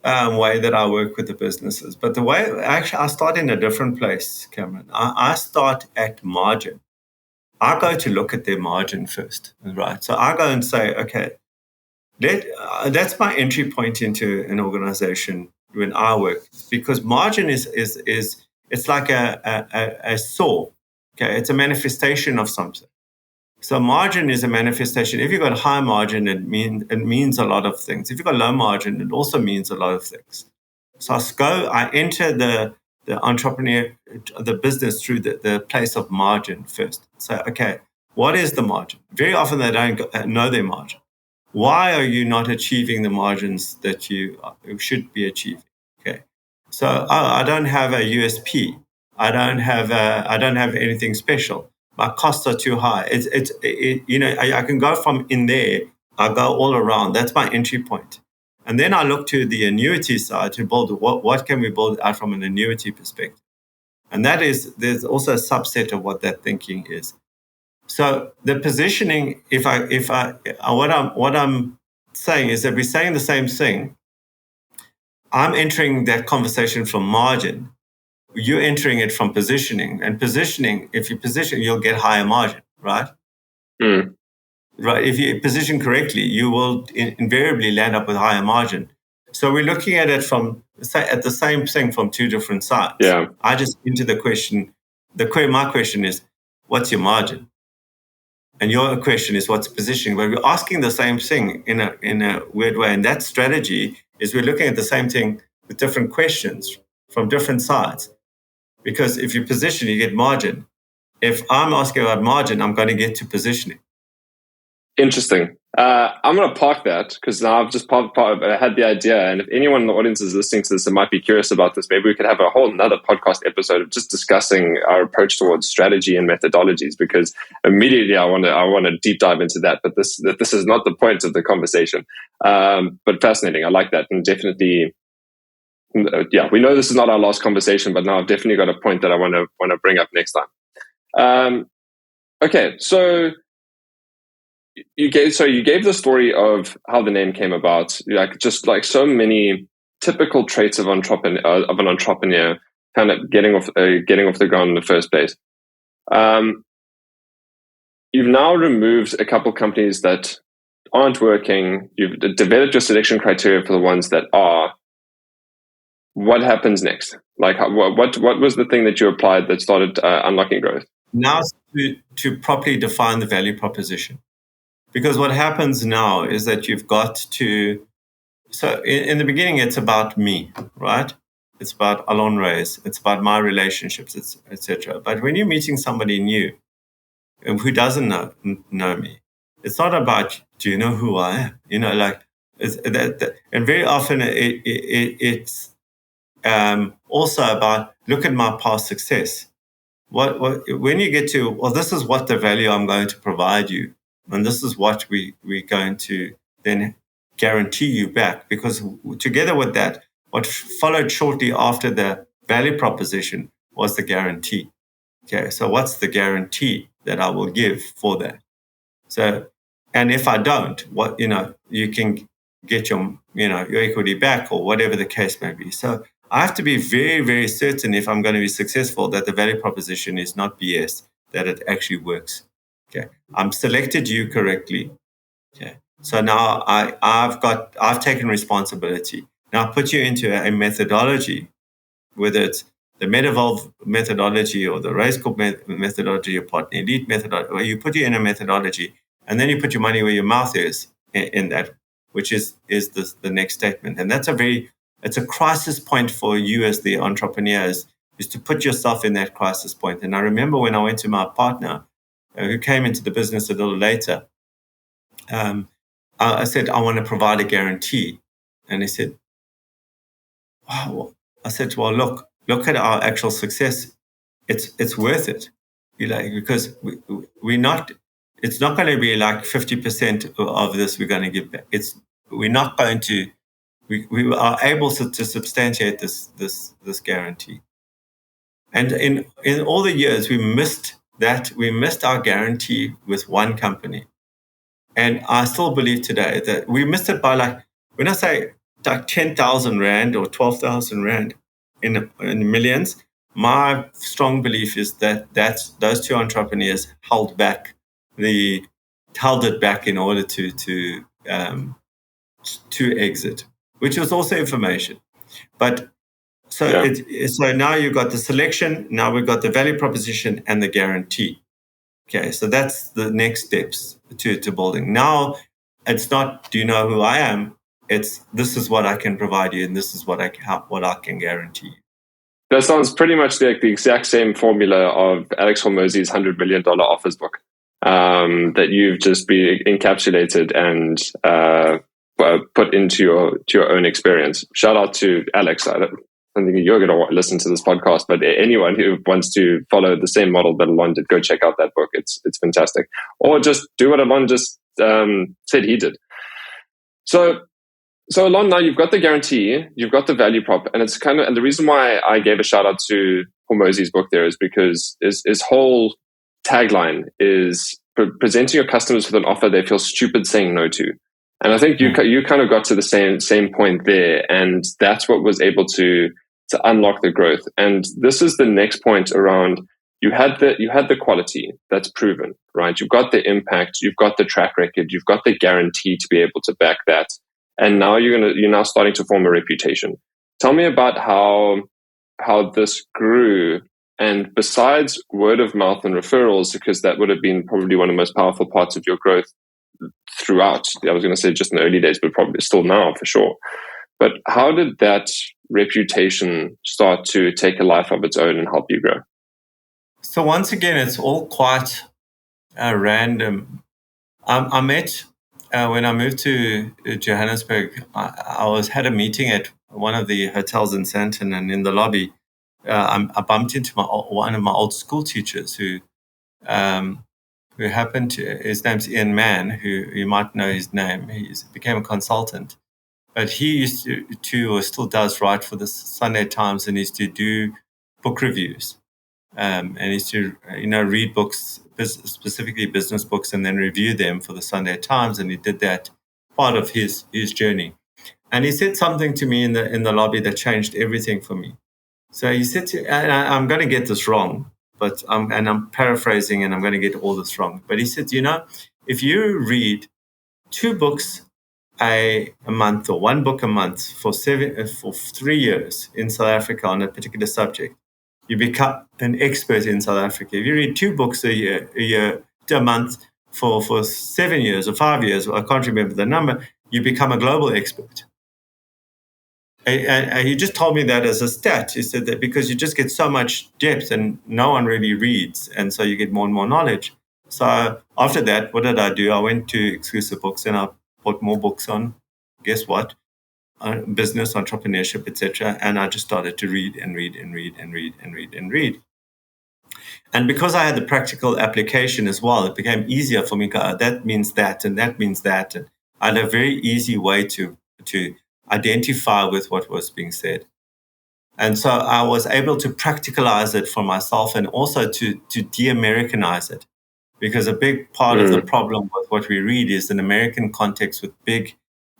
way that I work with the businesses, but the way actually I start in a different place, Cameron. I start at margin. I go to look at their margin first, right? So I go and say, okay, that's my entry point into an organization when I work, because margin is it's like a saw. Okay, it's a manifestation of something. So margin is a manifestation. If you've got high margin, it means a lot of things. If you've got low margin, it also means a lot of things. So I enter the business through the place of margin first. So, okay, what is the margin? Very often they don't know their margin. Why are you not achieving the margins that you should be achieving? Okay, so I don't have a USP. I don't have anything special. My costs are too high. I can go from in there. I go all around. That's my entry point. And then I look to the annuity side to build what can we build out from an annuity perspective. And there's also a subset of what that thinking is. So the positioning, what I'm saying is that we're saying the same thing. I'm entering that conversation from margin. You're entering it from positioning. And positioning, if you position, you'll get higher margin, right? Right. If you position correctly, you will invariably land up with higher margin. So we're looking at it at the same thing from two different sides. Yeah. I just into the question. My question is, what's your margin? And your question is, what's positioning? But we're asking the same thing in a weird way. And that strategy is we're looking at the same thing with different questions from different sides. Because if you position, you get margin. If I'm asking about margin, I'm going to get to positioning. Interesting. I'm going to park that because now I've just I had the idea. And if anyone in the audience is listening to this and might be curious about this, maybe we could have a whole another podcast episode of just discussing our approach towards strategy and methodologies, because immediately I want to deep dive into that. But this is not the point of the conversation. But fascinating. I like that. And definitely, yeah, we know this is not our last conversation, but now I've definitely got a point that I want to bring up next time. Okay, so you gave the story of how the name came about, like just like so many typical traits of an entrepreneur, kind of getting off the ground in the first place. You've now removed a couple companies that aren't working. You've developed your selection criteria for the ones that are. What happens next? Like, what was the thing that you applied that started unlocking growth? Now to properly define the value proposition. Because what happens now is that you've got to, so in the beginning, it's about me, right? It's about Allon Raiz. It's about my relationships, etc. But when you're meeting somebody new who doesn't know me, it's not about, do you know who I am? You know, like, and very often it's also about, look at my past success. When you get to, well, this is what the value I'm going to provide you, and this is what we're going to then guarantee you back. Because together with that, what followed shortly after the value proposition was the guarantee. Okay, so what's the guarantee that I will give for that? So, and if I don't, what, you can get your equity back or whatever the case may be. So I have to be very, very certain, if I'm going to be successful, that the value proposition is not BS, that it actually works. Okay, I'm selected you correctly. Okay, so now I've taken responsibility. Now I put you into a methodology, whether it's the Metavolve methodology or the Raizcorp methodology or Partner Elite methodology, where you put you in a methodology, and then you put your money where your mouth is in that, which is the next statement. And it's a crisis point for you as the entrepreneurs, is to put yourself in that crisis point. And I remember when I went to my partner, who came into the business a little later, I said, I want to provide a guarantee. And he said, wow. I said, well, look at our actual success. It's worth it. Because we're not, it's not going to be like 50% of this we're going to give back. We're not going to, we are able to substantiate this guarantee. And in all the years, we missed our guarantee with one company. And I still believe today that we missed it by, like, when I say like 10,000 Rand or 12,000 Rand in millions, my strong belief is that those two entrepreneurs held it back in order to exit, which was also information. But so so now you've got the selection, now we've got the value proposition and the guarantee. Okay, so that's the next steps to building. Now, it's not, do you know who I am? It's, this is what I can provide you, and this is what I can guarantee you. That sounds pretty much like the exact same formula of Alex Hormozi's $100 million offers book, that you've just been encapsulated and put into your own experience. Shout out to Alex. I don't think you're going to listen to this podcast, but anyone who wants to follow the same model that Allon did, go check out that book. It's fantastic. Or just do what Allon just said he did. So Allon, now you've got the guarantee, you've got the value prop, and it's kind of, and the reason why I gave a shout out to Hormozi's book there is because his whole tagline is presenting your customers with an offer they feel stupid saying no to. And I think you kind of got to the same point there, and that's what was able to unlock the growth. And this is the next point around, you had the quality that's proven, right? You've got the impact, you've got the track record, you've got the guarantee to be able to back that. And now you're now starting to form a reputation. Tell me about how this grew. And besides word of mouth and referrals, because that would have been probably one of the most powerful parts of your growth throughout, I was going to say just in the early days, but probably still now for sure. But how did that reputation start to take a life of its own and help you grow? So once again, it's all quite random. I met when I moved to Johannesburg, I had a meeting at one of the hotels in Sandton, and in the lobby, I bumped into one of my old school teachers who happened to, his name's Ian Mann, who you might know his name. He became a consultant, but he used to or still does write for the Sunday Times, and used to do book reviews. And he used to, read books, specifically business books, and then review them for the Sunday Times. And he did that part of his journey. And he said something to me in the lobby that changed everything for me. So he said and I'm going to get this wrong, but I'm paraphrasing, and I'm going to get all this wrong. But he said, if you read 2 books a month, or 1 book a month for 3 years in South Africa on a particular subject, you become an expert in South Africa. If you read 2 books a month for 7 years or 5 years, I can't remember the number, you become a global expert. And he just told me that as a stat. He said that because you just get so much depth and no one really reads, and so you get more and more knowledge. So after that, what did I do? I went to Exclusive Books and I bought more books on, guess what? Business, entrepreneurship, etc. And I just started to read and read and read and read and read and read. And because I had the practical application as well, it became easier for me. That means that, and that means that. And I had a very easy way to identify with what was being said. And so I was able to practicalize it for myself, and also to de-Americanize it. Because a big part of the problem with what we read is an American context with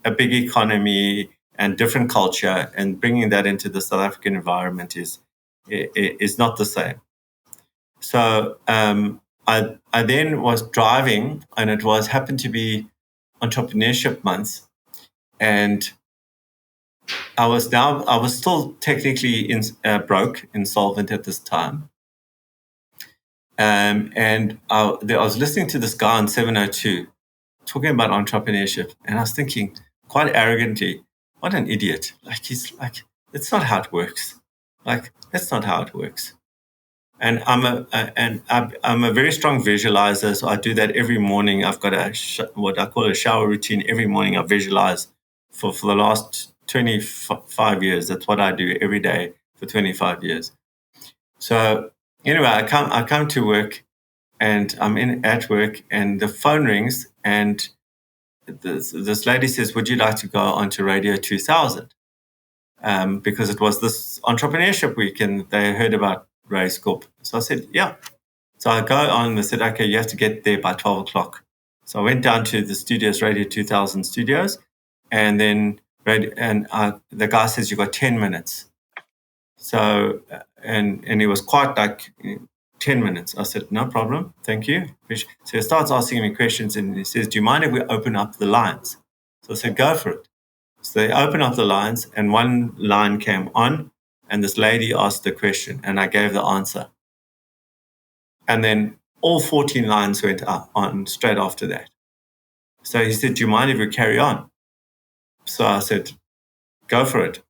a big economy and different culture, and bringing that into the South African environment is not the same. So I then was driving, and it happened to be entrepreneurship month, and I was still technically broke, insolvent at this time. And I was listening to this guy on 702 talking about entrepreneurship, and I was thinking quite arrogantly, what an idiot. He's like, it's not how it works. That's not how it works. And I'm a very strong visualizer, so I do that every morning. I've got what I call a shower routine. Every morning I visualize for the last 25 years. That's what I do every day for 25 years. So anyway, I come to work, and I'm at work, and the phone rings, and this lady says, "Would you like to go onto Radio 2000?" Because it was this entrepreneurship week, and they heard about Raizcorp. So I said, "Yeah." So I go on, and they said, "Okay, you have to get there by 12 o'clock." So I went down to the studios, Radio 2000 studios, and then the guy says, "You got 10 minutes." So, and he was quite like 10 minutes. I said, "No problem. Thank you." So he starts asking me questions, and he says, "Do you mind if we open up the lines?" So I said, "Go for it." So they opened up the lines, and one line came on, and this lady asked the question, and I gave the answer. And then all 14 lines went on straight after that. So he said, "Do you mind if we carry on?" So I said, "Go for it."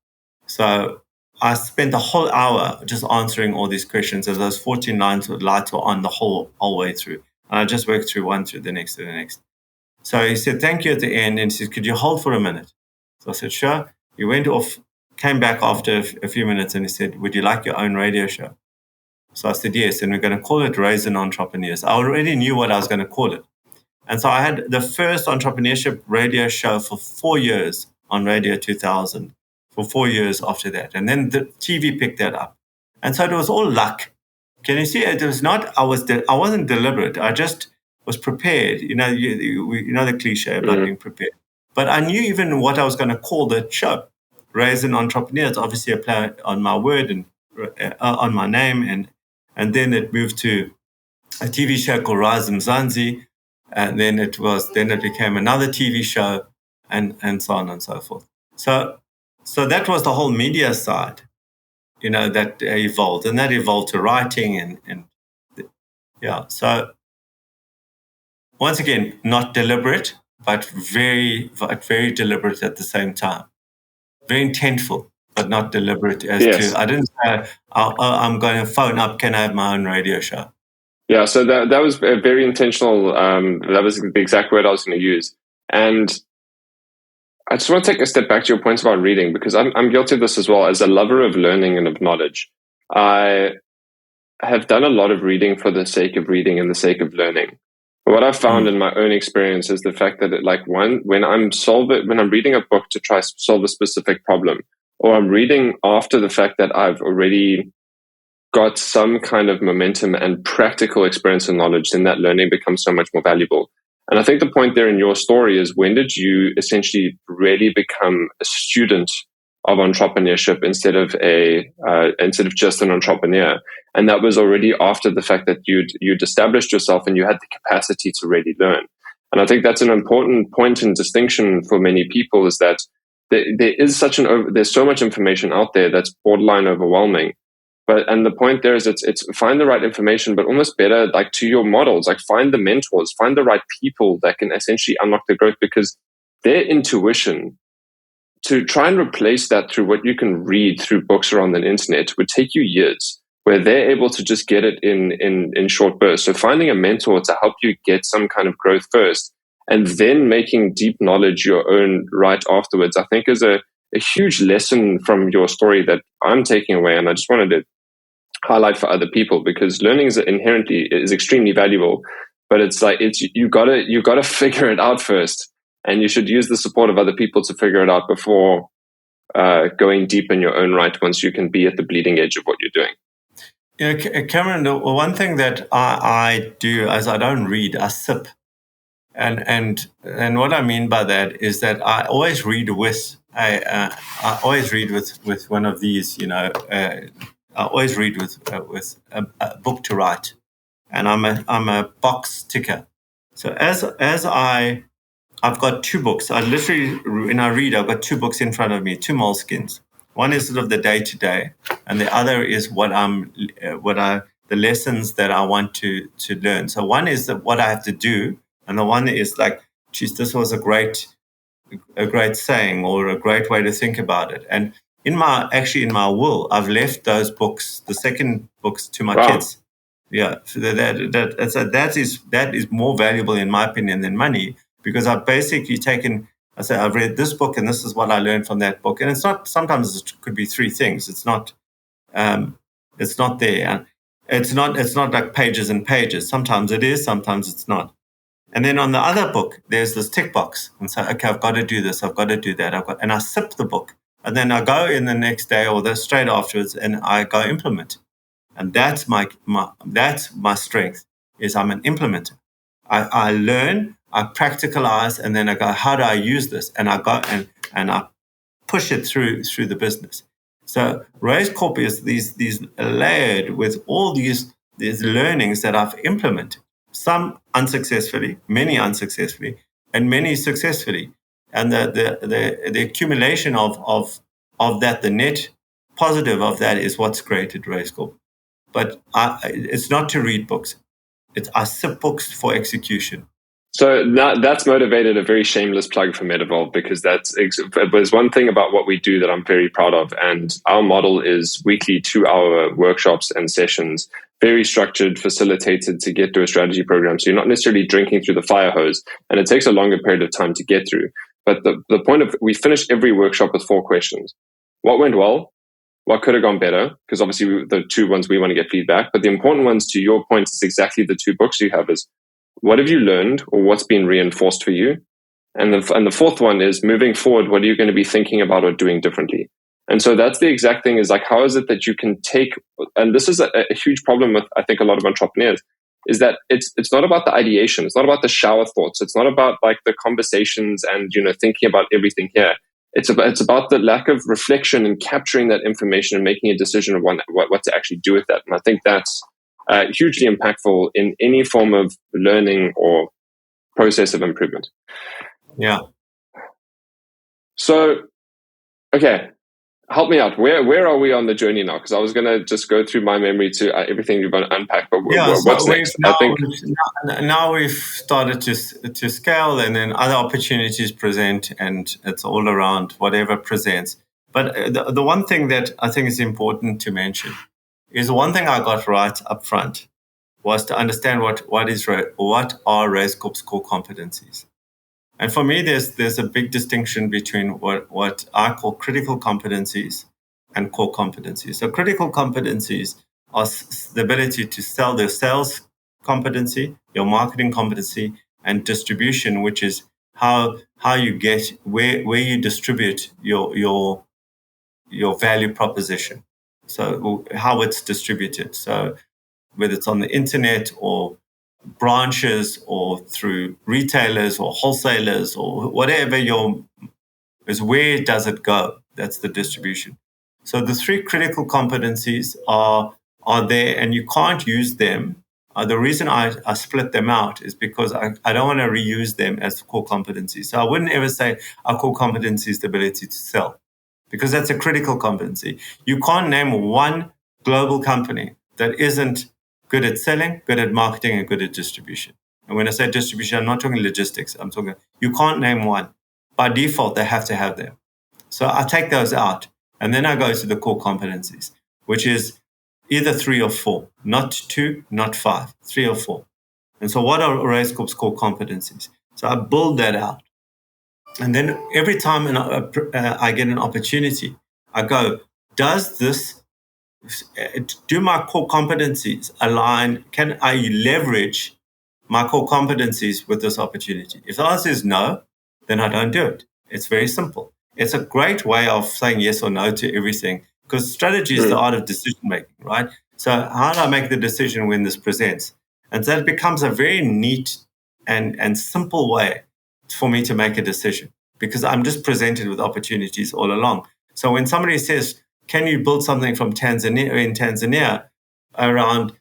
So I spent the whole hour just answering all these questions, as those 14 lines with lights were on the whole way through. And I just worked through one, through the next, to the next. So he said, "Thank you" at the end, and he said, "Could you hold for a minute?" So I said, "Sure." He went off, came back after a few minutes, and he said, "Would you like your own radio show?" So I said, "Yes," and we're going to call it Raising Entrepreneurs. I already knew what I was going to call it. And so I had the first entrepreneurship radio show for 4 years on Radio 2000, for 4 years after that. And then the TV picked that up. And so it was all luck. Can you see? It was not, I wasn't deliberate. I just was prepared. You know the cliche about being prepared. But I knew even what I was going to call the show. Raising Entrepreneurs, obviously a play on my word and on my name. And then it moved to a TV show called Rise Mzansi. And then it became another TV show, and so on and so forth. So that was the whole media side, that evolved, and that evolved to writing and yeah. So once again, not deliberate, but very deliberate at the same time. Very intentful, but not deliberate as to, I didn't say, I'm going to phone up, can I have my own radio show? Yeah, so that was very intentional. That was the exact word I was going to use. And I just want to take a step back to your points about reading, because I'm guilty of this as well. As a lover of learning and of knowledge, I have done a lot of reading for the sake of reading and the sake of learning. But what I've found in my own experience is the fact that when I'm reading a book to try to solve a specific problem, or I'm reading after the fact that I've already got some kind of momentum and practical experience and knowledge, then that learning becomes so much more valuable. And I think the point there in your story is, when did you essentially really become a student of entrepreneurship instead of just an entrepreneur? And that was already after the fact that you'd established yourself and you had the capacity to really learn. And I think that's an important point and distinction for many people, is that there's so much information out there that's borderline overwhelming. And the point there is, it's find the right information, but almost better, like, to your models, like find the mentors, find the right people that can essentially unlock the growth, because their intuition, to try and replace that through what you can read through books or on the internet, would take you years, where they're able to just get it in short bursts. So finding a mentor to help you get some kind of growth first, and then making deep knowledge your own right afterwards, I think is a huge lesson from your story that I'm taking away. And I just wanted to highlight for other people, because learning is extremely valuable, but you gotta figure it out first, and you should use the support of other people to figure it out before going deep in your own right, once you can be at the bleeding edge of what you're doing. Cameron, the one thing that I do is I don't read, I sip. And what I mean by that is that I always read with one of these, I always read with a book to write, and I'm a box ticker. So I've got two books. When I read, I've got two books in front of me, two moleskins. One is sort of the day to day, and the other is the lessons that I want to learn. So one is what I have to do, and the one is like, geez, this was a great saying, or a great way to think about it. And in my will, I've left those books, the second books, to my kids. Yeah, so that is more valuable, in my opinion, than money, because I've basically I've read this book and this is what I learned from that book. And it's not, sometimes it could be three things. It's not there. It's not like pages and pages. Sometimes it is, sometimes it's not. And then on the other book, there's this tick box. And so, okay, I've got to do this, I've got to do that. And I sip the book. And then I go in the next day or straight afterwards, and I go implement. And that's my strength, is I'm an implementer. I learn, I practicalize, and then I go, how do I use this? And I go and I push it through the business. So Raizcorp is these layered with all these learnings that I've implemented. Some unsuccessfully, many unsuccessfully, and many successfully. And the accumulation of that, the net positive of that, is what's created Raizcorp. But it's not to read books. I sip books for execution. So that's motivated a very shameless plug for Metavolve, because there's one thing about what we do that I'm very proud of. And our model is weekly 2-hour workshops and sessions, very structured, facilitated to get through a strategy program. So you're not necessarily drinking through the fire hose, and it takes a longer period of time to get through. But the point of, we finish every workshop with 4 questions. What went well? What could have gone better? Because obviously the 2 ones we want to get feedback. But the important ones, to your point, is exactly the 2 books you have, is what have you learned, or what's been reinforced for you? And the 4th one is, moving forward, what are you going to be thinking about or doing differently? And so that's the exact thing, is like, how is it that you can take, and this is a huge problem with, I think, a lot of entrepreneurs, is that it's not about the ideation. It's not about the shower thoughts. It's not about like the conversations and, thinking about everything here. It's about the lack of reflection and capturing that information and making a decision of what to actually do with that. And I think that's hugely impactful in any form of learning or process of improvement. Yeah. So, okay, help me out. Where are we on the journey now? Because I was going to just go through my memory to everything you've unpacked, but what's next? Now we've started to scale, and then other opportunities present, and it's all around whatever presents. But the one thing that I think is important to mention is, one thing I got right up front was to understand what are Raizcorp's core competencies. And for me, there's a big distinction between what I call critical competencies and core competencies. So critical competencies are the ability to sell, the sales competency, your marketing competency, and distribution, which is how you get where you distribute your value proposition. So how it's distributed. So whether it's on the internet or branches or through retailers or wholesalers or whatever is, where does it go? That's the distribution. So the three critical competencies are there, and you can't use them. The reason I split them out is because I don't want to reuse them as core competencies. So I wouldn't ever say our core competency is the ability to sell, because that's a critical competency. You can't name one global company that isn't good at selling, good at marketing, and good at distribution. And when I say distribution, I'm not talking logistics. I'm talking, you can't name one. By default, they have to have them. So I take those out, and then I go to the core competencies, which is either 3 or 4, not 2, not 5, 3 or 4. And so what are Raizcorp's core competencies? So I build that out. And then every time I get an opportunity, I go, do my core competencies align? Can I leverage my core competencies with this opportunity? If the answer is no, then I don't do it. It's very simple. It's a great way of saying yes or no to everything, because strategy is the art of decision making, right? So how do I make the decision when this presents? And so it becomes a very neat and simple way for me to make a decision, because I'm just presented with opportunities all along. So when somebody says, can you build something from Tanzania around,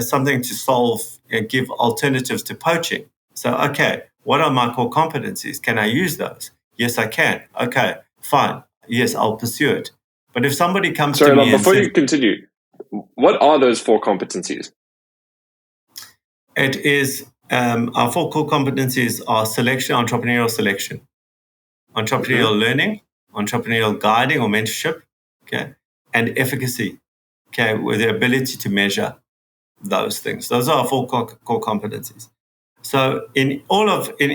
something to solve and give alternatives to poaching? So, okay, what are my core competencies? Can I use those? Yes, I can. Okay, fine. Yes, I'll pursue it. But if somebody comes to me before and you continue, what are those 4 competencies? It is our 4 core competencies are entrepreneurial selection, entrepreneurial learning, entrepreneurial guiding or mentorship, okay, and efficacy, okay, with the ability to measure those things. Those are our 4 core competencies. So in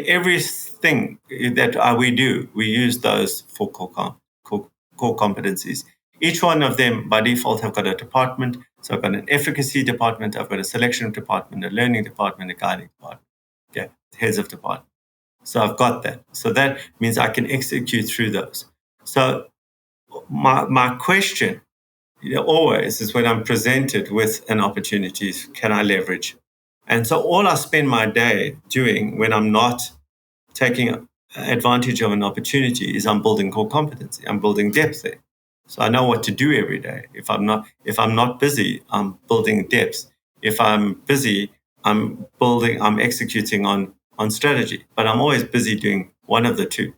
everything that we do, we use those 4 core competencies. Each one of them, by default, have got a department. So I've got an efficacy department, I've got a selection department, a learning department, a guiding department. Okay, heads of department. So I've got that. So that means I can execute through those. So my question, always is when I'm presented with an opportunity, can I leverage? And so all I spend my day doing when I'm not taking advantage of an opportunity is I'm building core competency. I'm building depth there. So I know what to do every day. If I'm not busy, I'm building depth. If I'm busy, I'm executing on strategy. But I'm always busy doing one of the two.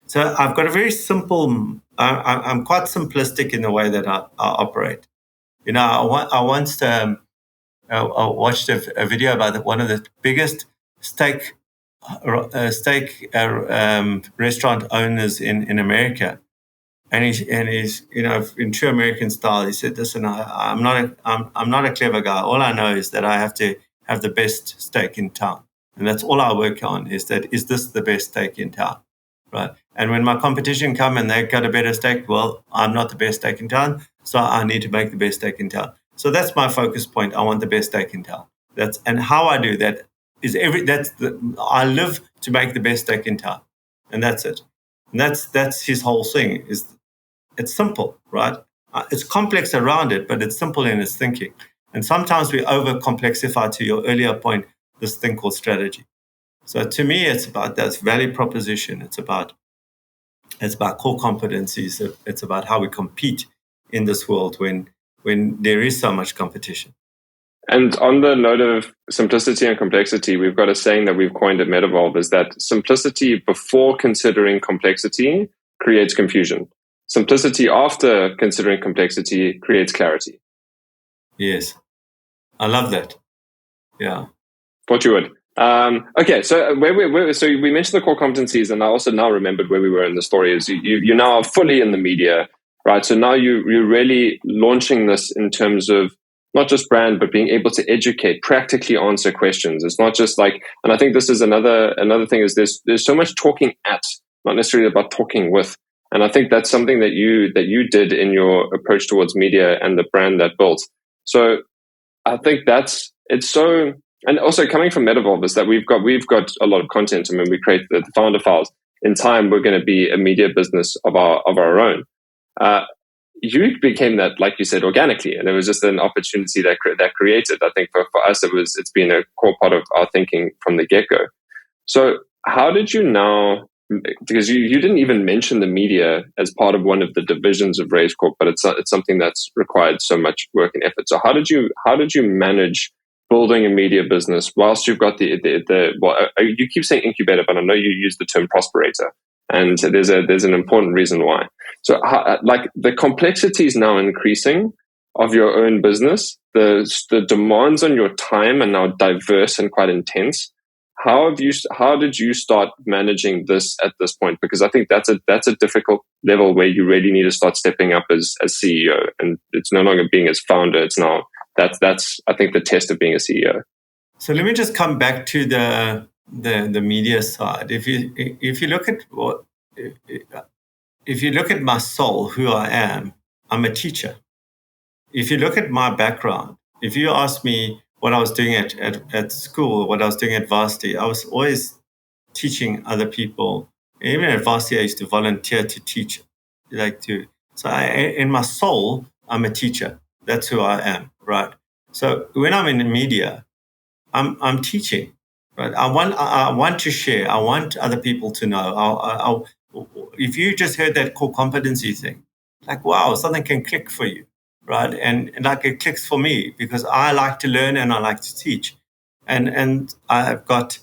So I've got a very simple. I'm quite simplistic in the way that I operate. I once watched a video about one of the biggest steak restaurant owners in America, and he's in true American style. He said, "Listen, I'm not a clever guy. All I know is that I have to have the best steak in town, and that's all I work on. Is this the best steak in town, right? And when my competition come and they've got a better steak, well, I'm not the best steak in town, so I need to make the best steak in town. So that's my focus point. I want the best steak in town. And how I do that is I live to make the best steak in town, and that's it. And that's his whole thing. It's simple, right? It's complex around it, but it's simple in its thinking. And sometimes we over complexify, to your earlier point, this thing called strategy. So to me, it's about that value proposition. It's about core competencies. It's about how we compete in this world when there is so much competition. And on the note of simplicity and complexity, we've got a saying that we've coined at Metavolve, is that simplicity before considering complexity creates confusion. Simplicity after considering complexity creates clarity. Yes. I love that. Yeah. Thought you would. Okay, so so we mentioned the core competencies, and I also now remembered where we were in the story. Is you now are fully in the media, right? So now you're really launching this in terms of not just brand, but being able to educate, practically answer questions. It's not just like, and I think this is another thing is there's so much talking at, not necessarily about talking with. And I think that's something that you did in your approach towards media and the brand that built. So I think it's so, and also coming from Metavolve is that we've got a lot of content. I mean, we create the founder files. In time, we're going to be a media business of our own. You became that, like you said, organically, and it was just an opportunity that created. I think for us, it's been a core part of our thinking from the get go. So how did you now? Because you didn't even mention the media as part of one of the divisions of Raizcorp, but it's something that's required so much work and effort. So how did you manage building a media business whilst you've got you keep saying incubator, but I know you use the term prosperator, and there's an important reason why. So like the complexity is now increasing of your own business. The demands on your time are now diverse and quite intense. How did you start managing this at this point? Because I think that's a difficult level where you really need to start stepping up as CEO, and it's no longer being as founder. It's now that's I think the test of being a CEO. So let me just come back to the media side. If you look at my soul, who I am, I'm a teacher. If you look at my background, if you ask me what I was doing at school, what I was doing at varsity, I was always teaching other people. Even at varsity, I used to volunteer to teach. In my soul, I'm a teacher. That's who I am, right? So when I'm in the media, I'm teaching, right? I want to share. I want other people to know. If you just heard that core competency thing, like, wow, something can click for you, right? And like it clicks for me because I like to learn and I like to teach, and I've got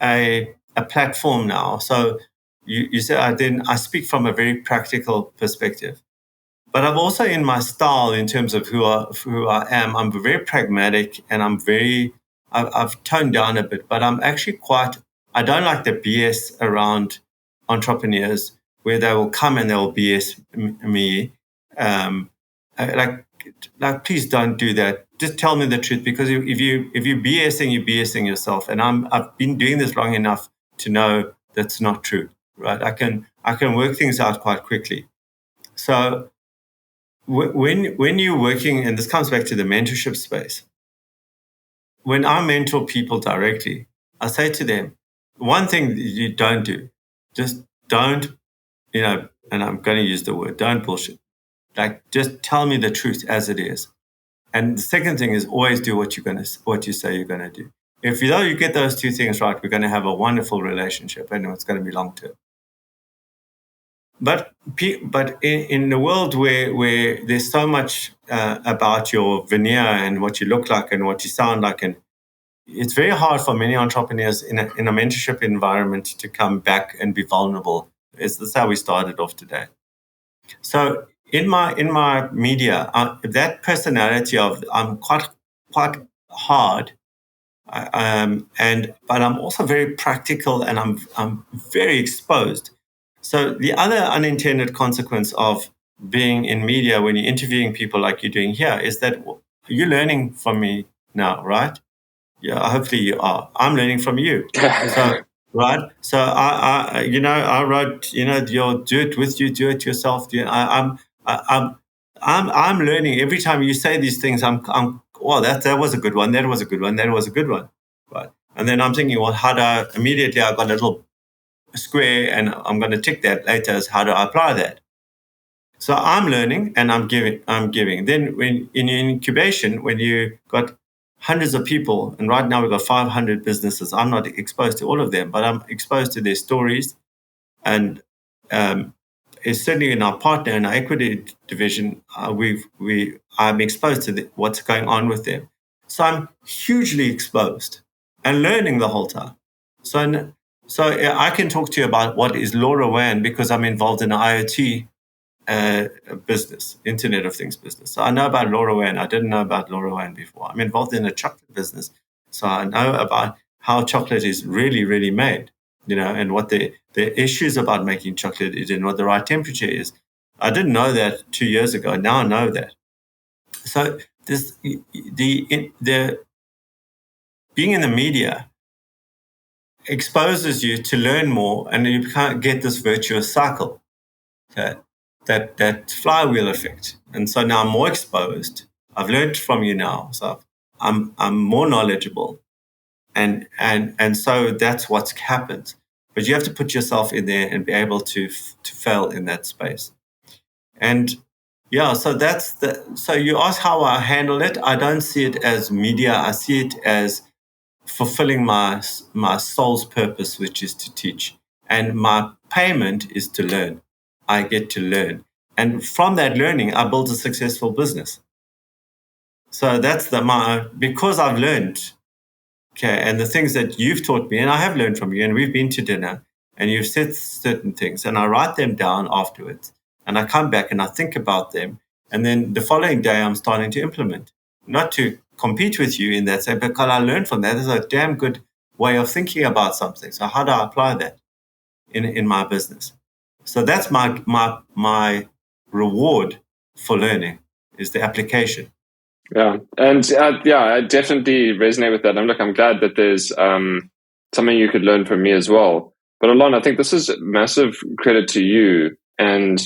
a platform now. So you said I speak from a very practical perspective, but I'm also in my style in terms of who I am. I'm very pragmatic, and I've toned down a bit, but I'm actually I don't like the BS around entrepreneurs where they will come and they will BS me. Like, please don't do that. Just tell me the truth, because if you're BSing, you're BSing yourself. And I've been doing this long enough to know that's not true, right? I can work things out quite quickly. So when you're working, and this comes back to the mentorship space, when I mentor people directly, I say to them, one thing you don't do, just don't, and I'm going to use the word, don't bullshit. Like, just tell me the truth as it is. And the second thing is always do what you say you're going to do. If you get those two things right, we're going to have a wonderful relationship, and it's going to be long term. But in the world where there's so much about your veneer and what you look like and what you sound like, and it's very hard for many entrepreneurs in a mentorship environment to come back and be vulnerable. That's how we started off today. So in my media, that personality of I'm quite hard, but I'm also very practical, and I'm very exposed. So the other unintended consequence of being in media when you're interviewing people like you're doing here is that you're learning from me now, right? Yeah, hopefully you are. I'm learning from you. So, right. So I wrote, you'll do it with you, do it yourself. I'm learning every time you say these things. Well, that was a good one. That was a good one. That was a good one. Right. And then I'm thinking, well, immediately I got a little square, and I'm going to tick that later as how do I apply that. So I'm learning and I'm giving. Then when in incubation, when you got hundreds of people, and right now we've got 500 businesses, I'm not exposed to all of them, but I'm exposed to their stories. And it's certainly in our partner and our equity division, I'm exposed to what's going on with them. So I'm hugely exposed and learning the whole time. So I can talk to you about what is LoRaWAN because I'm involved in an IoT business, Internet of Things business. So I know about LoRaWAN. I didn't know about LoRaWAN before. I'm involved in a chocolate business. So I know about how chocolate is really, really made, and what the issues about making chocolate is and what the right temperature is. I didn't know that 2 years ago. Now I know that. So this the being in the media exposes you to learn more, and you can't get this virtuous cycle, okay? That flywheel effect. And so now I'm more exposed. I've learned from you now, so I'm more knowledgeable, and so that's what's happened. But you have to put yourself in there and be able to fail in that space. And yeah, so that's the. So you ask how I handle it. I don't see it as media. I see it as fulfilling my soul's purpose, which is to teach, and my payment is to learn. I get to learn, and from that learning, I build a successful business. So that's because I've learned, okay, and the things that you've taught me, and I have learned from you, and we've been to dinner, and you've said certain things, and I write them down afterwards, and I come back and I think about them, and then the following day I'm starting to implement, not to compete with you in that sense, because I learned from that. There's a damn good way of thinking about something. So how do I apply that in my business? So that's my reward for learning is the application. Yeah, and I definitely resonate with that. I'm glad that there's something you could learn from me as well. But Allon, I think this is massive credit to you, and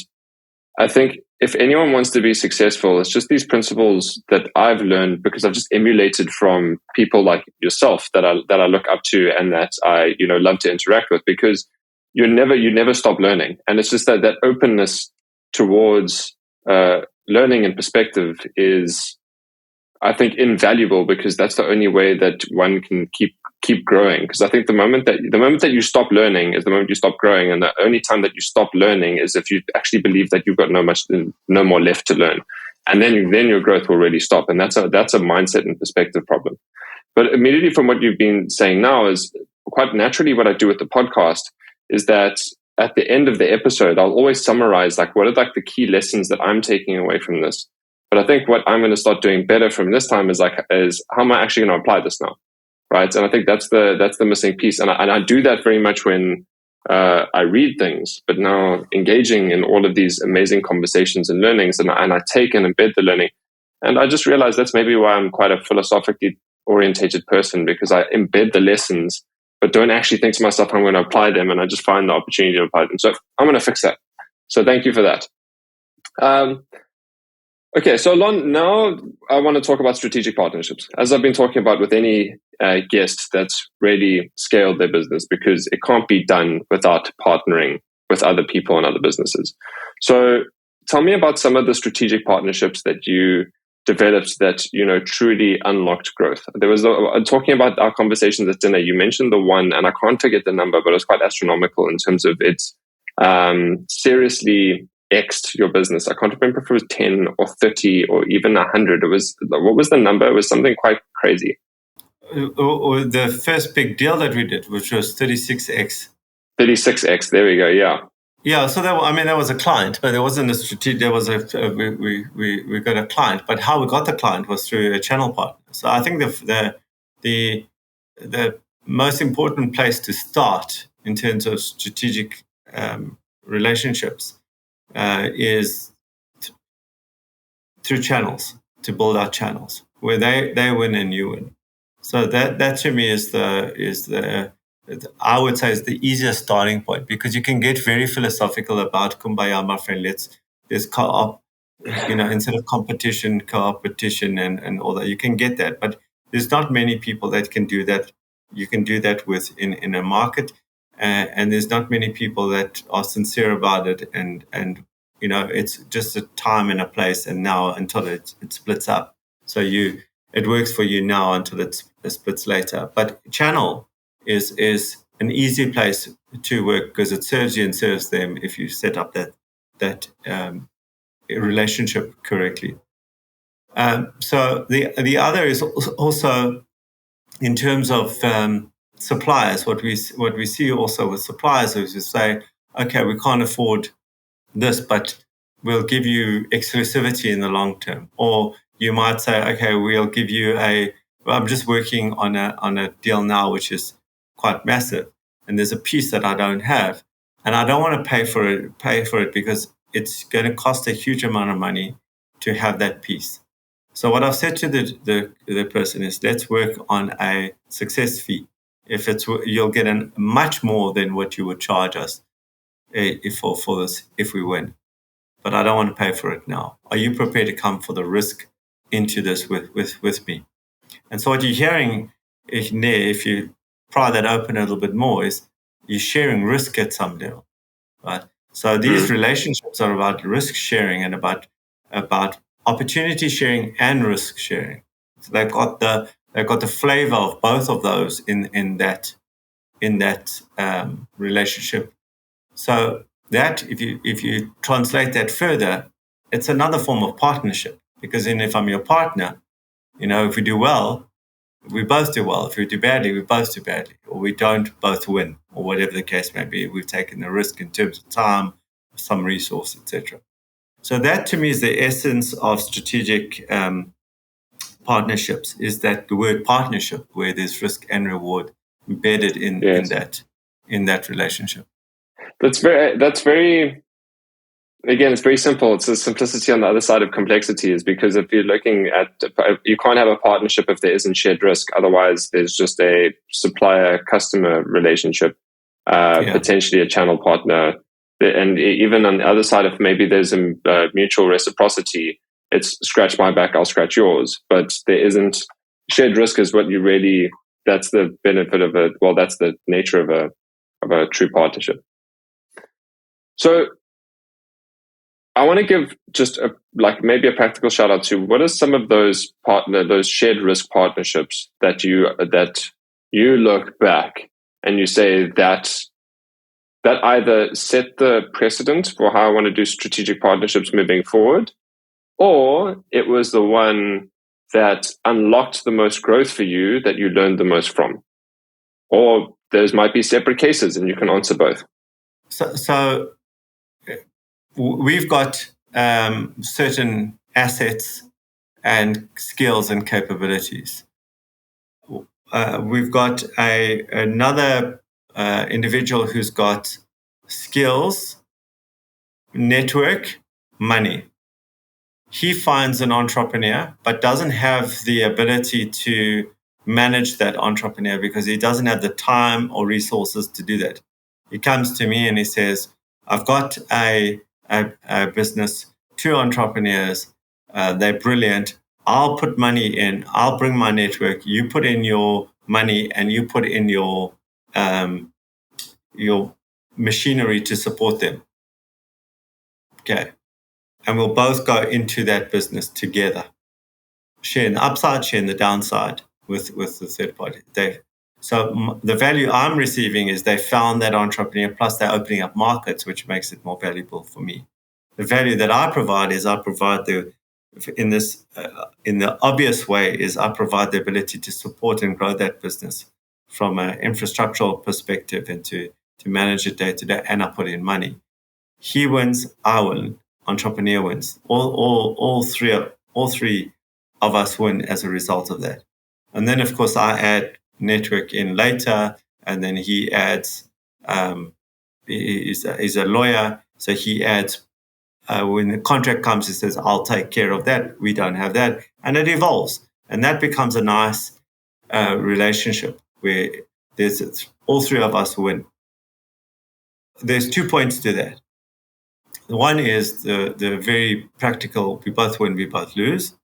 I think if anyone wants to be successful, it's just these principles that I've learned because I've just emulated from people like yourself that I look up to and that I love to interact with, because you never stop learning, and it's just that openness towards learning and perspective is, I think, invaluable, because that's the only way that one can keep growing. Because I think the moment that you stop learning is the moment you stop growing, and the only time that you stop learning is if you actually believe that you've got no more left to learn, and then your growth will really stop. And that's a mindset and perspective problem. But immediately from what you've been saying now is quite naturally what I do with the podcast is that at the end of the episode, I'll always summarize what are the key lessons that I'm taking away from this. But I think what I'm going to start doing better from this time is how am I actually going to apply this now, right? And I think that's the missing piece. And I do that very much when I read things, but now engaging in all of these amazing conversations and learnings, and I take and embed the learning. And I just realized that's maybe why I'm quite a philosophically orientated person, because I embed the lessons, but don't actually think to myself, I'm going to apply them, and I just find the opportunity to apply them. So I'm going to fix that. So thank you for that. Okay, so Allon, now I want to talk about strategic partnerships, as I've been talking about with any guest that's really scaled their business, because it can't be done without partnering with other people and other businesses. So tell me about some of the strategic partnerships that you developed that truly unlocked growth. There was talking about our conversations at dinner. You mentioned the one, and I can't forget the number, but it was quite astronomical in terms of its seriously X'd your business. I can't remember if it was 10 or 30 or even 100. What was the number? It was something quite crazy. Or the first big deal that we did, which was 36x. 36x. There we go. Yeah. Yeah. So that was a client, but there wasn't a strategic. There was we got a client, but how we got the client was through a channel partner. So I think the most important place to start in terms of strategic relationships is through channels, to build out channels where they win and you win. So that to me is the I would say is the easiest starting point, because you can get very philosophical about kumbaya, my friend. There's co-op, instead of competition, co-opetition and all that. You can get that, but there's not many people that can do that. You can do that with in a market, and there's not many people that are sincere about it. And it's just a time and a place, and now until it splits up. So it works for you now until it splits later. But channel is an easy place to work, because it serves you and serves them if you set up that relationship correctly. So the other is also in terms of suppliers. What we see also with suppliers is to say, okay, we can't afford this, but we'll give you exclusivity in the long term. Or you might say, okay, we'll give you I'm just working on a deal now, which is quite massive, and there's a piece that I don't have, and I don't want to pay for it because it's going to cost a huge amount of money to have that piece. So what I've said to the person is, let's work on a success fee. If it's, you'll get much more than what you would charge us for this if we win. But I don't want to pay for it now. Are you prepared to come for the risk into this with me? And so what you're hearing if you pry that open a little bit more, is you're sharing risk at some level, right? So these relationships are about risk sharing and about opportunity sharing and risk sharing. So they've got the flavor of both of those in that relationship. So that if you translate that further, it's another form of partnership, because then if I'm your partner, if we do well, we both do well. If we do badly, we both do badly, or we don't both win, or whatever the case may be. We've taken the risk in terms of time, some resource, etc. So that to me is the essence of strategic partnerships, is that the word partnership, where there's risk and reward embedded in that relationship. That's very again, it's very simple. It's the simplicity on the other side of complexity, is because if you're looking at, you can't have a partnership if there isn't shared risk. Otherwise, there's just a supplier-customer relationship, potentially a channel partner. And even on the other side, if maybe there's a mutual reciprocity, it's scratch my back, I'll scratch yours. But there isn't shared risk. Is what you really, that's the benefit of it. Well, that's the nature of a true partnership. So I want to give just maybe a practical shout out to, what are some of those shared risk partnerships that you look back and you say that either set the precedent for how I want to do strategic partnerships moving forward, or it was the one that unlocked the most growth for you, that you learned the most from, or those might be separate cases and you can answer both. So we've got certain assets and skills and capabilities. We've got another individual who's got skills, network, money. He finds an entrepreneur, but doesn't have the ability to manage that entrepreneur because he doesn't have the time or resources to do that. He comes to me and he says, I've got a business, 2 entrepreneurs, they're brilliant. I'll put money in, I'll bring my network, you put in your money and you put in your machinery to support them. Okay. And we'll both go into that business together, share in the upside, share in the downside with the third party. So the value I'm receiving is they found that entrepreneur, plus they're opening up markets, which makes it more valuable for me. The value that I provide is in the obvious way is I provide the ability to support and grow that business from an infrastructural perspective and to manage it day to day, and I put in money. He wins, I win, entrepreneur wins. All three of us win as a result of that. And then, of course, I add network in later, and then he adds. He's a lawyer, so he adds. When the contract comes, he says, "I'll take care of that." We don't have that, and it evolves, and that becomes a nice relationship where there's all 3 of us win. There's 2 points to that. One is the very practical, we both win, we both lose.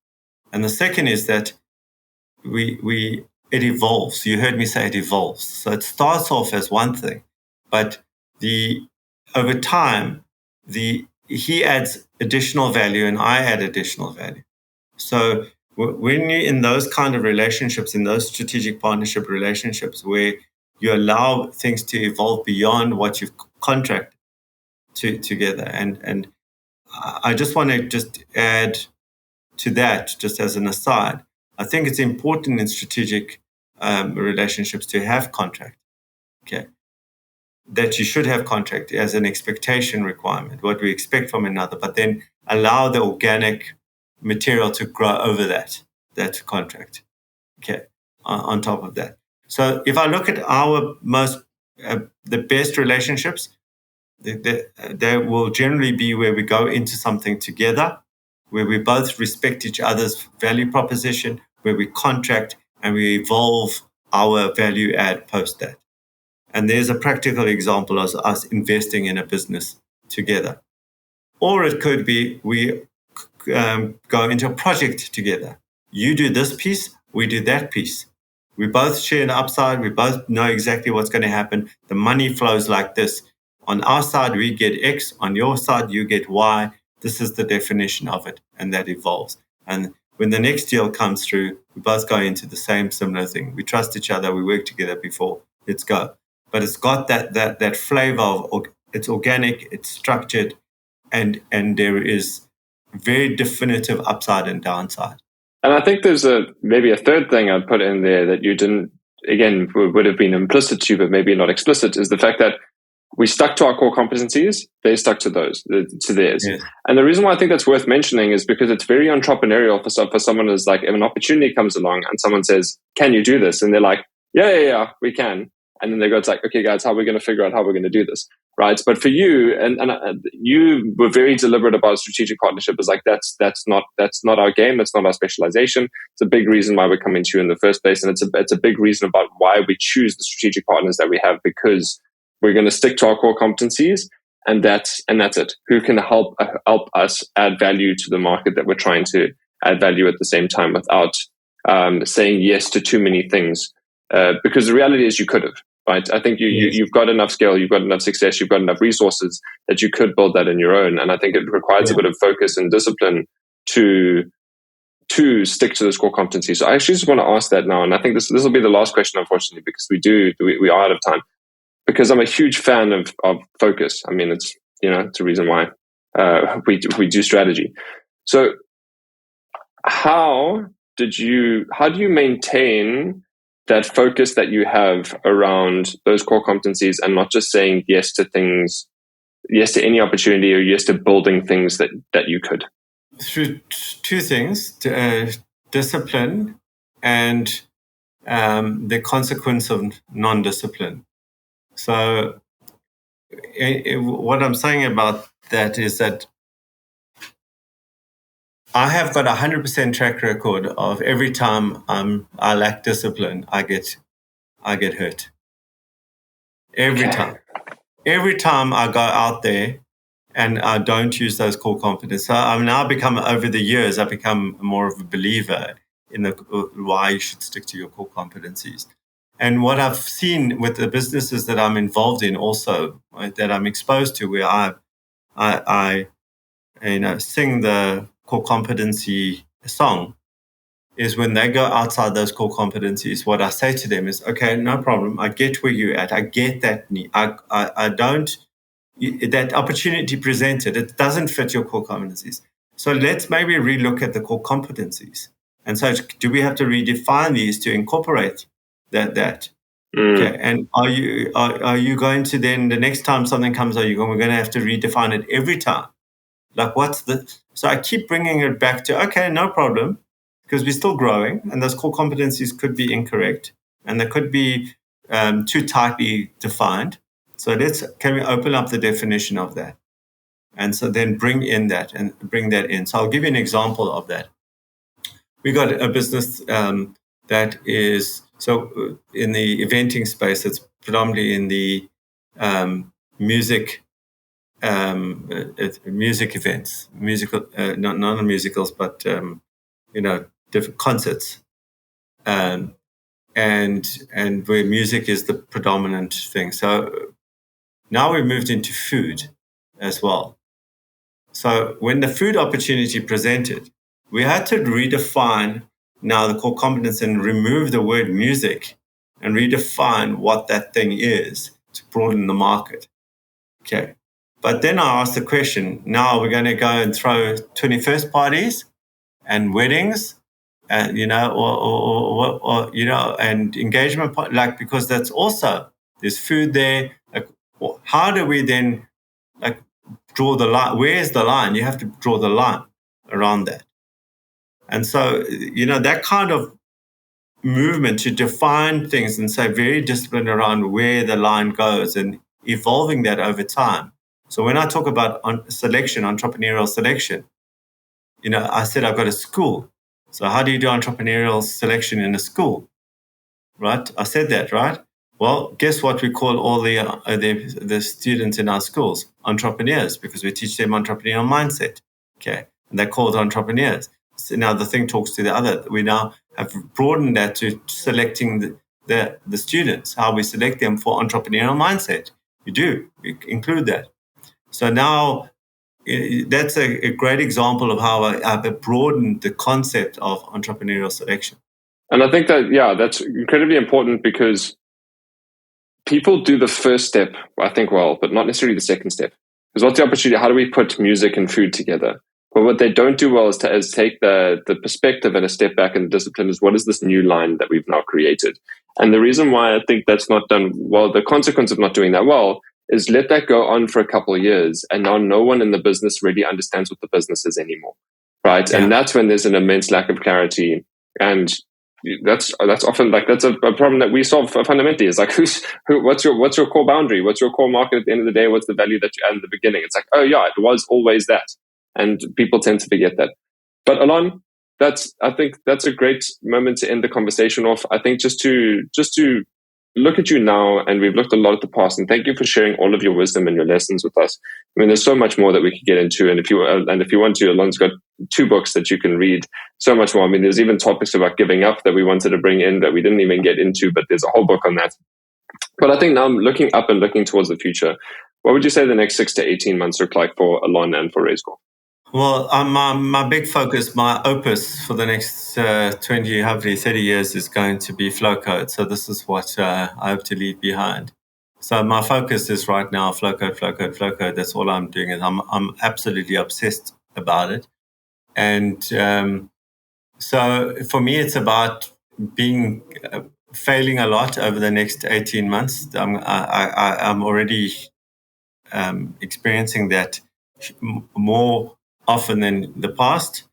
And the second is that it evolves. You heard me say it evolves. So it starts off as one thing, but over time, he adds additional value and I add additional value. So when you're in those kind of relationships, in those strategic partnership relationships where you allow things to evolve beyond what you've contracted together. And I just want to just add to that, just as an aside, I think it's important in strategic relationships to have contract. Okay. That you should have contract as an expectation requirement, what we expect from another, but then allow the organic material to grow over that contract. Okay. On top of that. So if I look at our the best relationships, they will generally be where we go into something together where we both respect each other's value proposition, where we contract and we evolve our value add post that. And there's a practical example of us investing in a business together. Or it could be we go into a project together. You do this piece, we do that piece. We both share an upside. We both know exactly what's going to happen. The money flows like this. On our side, we get X. On your side, you get Y. This is the definition of it, and that evolves. And when the next deal comes through, we both go into the same similar thing. We trust each other. We work together before. Let's go. But it's got that flavor of it's organic, it's structured, and there is very definitive upside and downside. And I think there's maybe a third thing I'd put in there that you didn't, again, would have been implicit to, but maybe not explicit, is the fact that we stuck to our core competencies. They stuck to theirs. Yes. And the reason why I think that's worth mentioning is because it's very entrepreneurial for someone who's like, if an opportunity comes along and someone says, can you do this? And they're like, yeah, we can. And then they go, it's like, okay, guys, how are we going to figure out how we're going to do this? Right. But for you, and you were very deliberate about strategic partnership. Is like, that's not our game. That's not our specialization. It's a big reason why we're coming to you in the first place. And it's a big reason about why we choose the strategic partners that we have, because we're going to stick to our core competencies, and that's it. Who can help us add value to the market that we're trying to add value at the same time without saying yes to too many things. Because the reality is you could have. Right. I think you've got enough scale, you've got enough success, you've got enough resources that you could build that in your own. And I think it requires a bit of focus and discipline to stick to those core competencies. So I actually just want to ask that now. And I think this will be the last question, unfortunately, because we are out of time. Because I'm a huge fan of focus. I mean, it's a reason why we do strategy. So how do you maintain that focus that you have around those core competencies, and not just saying yes to things, yes to any opportunity, or yes to building things that you could? Through two things, discipline and the consequence of non-discipline. So what I'm saying about that is that I have got 100% track record of every time I lack discipline, I get hurt. Every time I go out there and I don't use those core competencies. So I've now become, over the years, I've become more of a believer in why you should stick to your core competencies. And what I've seen with the businesses that I'm involved in also, right, that I'm exposed to, where I sing the core competency song, is when they go outside those core competencies, what I say to them is, okay, no problem. I get where you're at. I get that need. I don't, that opportunity presented, it doesn't fit your core competencies. So let's maybe relook at the core competencies. And so do we have to redefine these to incorporate that? Okay. And are you going to then, the next time something comes, we're going to have to redefine it every time? Like so I keep bringing it back to, okay, no problem, because we're still growing and those core competencies could be incorrect and they could be too tightly defined. So can we open up the definition of that? And so then bring that in. So I'll give you an example of that. We got a business that is, so in the eventing space, it's predominantly in the music events, not musicals, but different concerts, and where music is the predominant thing. So now we've moved into food as well. So when the food opportunity presented, we had to redefine now the core competence and remove the word music and redefine what that thing is to broaden the market. Okay. But then I asked the question, now we're going to go and throw 21st parties and weddings and, and engagement, because that's also, there's food there. Like, how do we then draw the line? Where's the line? You have to draw the line around that. And so, that kind of movement to define things and say very disciplined around where the line goes and evolving that over time. So when I talk about entrepreneurial selection, I said I've got a school. So how do you do entrepreneurial selection in a school? Right? I said that, right? Well, guess what we call all the students in our schools? Entrepreneurs, because we teach them entrepreneurial mindset. Okay. And they're called entrepreneurs. So now the thing talks to the other. We now have broadened that to selecting the students, how we select them for entrepreneurial mindset. We include that. So now that's a great example of how I've broadened the concept of entrepreneurial selection. And I think that, that's incredibly important because people do the first step, I think, well, but not necessarily the second step. Because what's the opportunity? How do we put music and food together? But what they don't do well is take the perspective and a step back, and the discipline is, what is this new line that we've now created? And the reason why I think that's not done well, the consequence of not doing that well, is let that go on for a couple of years, and now no one in the business really understands what the business is anymore, right? Yeah. And that's when there's an immense lack of clarity. And that's often that's a problem that we solve fundamentally. Is like, what's your core boundary? What's your core market at the end of the day? What's the value that you add in the beginning? It's like, oh yeah, it was always that. And people tend to forget that. But Allon, I think that's a great moment to end the conversation off. I think just to look at you now, and we've looked a lot at the past, and thank you for sharing all of your wisdom and your lessons with us. I mean, there's so much more that we could get into, and if you want to, Allon's got 2 books that you can read. So much more. I mean, there's even topics about giving up that we wanted to bring in that we didn't even get into, but there's a whole book on that. But I think now I'm looking up and looking towards the future. What would you say the next 6 to 18 months look like for Allon and for Raizcorp? Well, my big focus, my opus for the next 20, hopefully 30 years is going to be flow code. So this is what I hope to leave behind. So my focus is right now flow code, flow code, flow code. That's all I'm doing. I'm absolutely obsessed about it. And so for me, it's about failing a lot over the next 18 months. I'm already experiencing that more often than the past.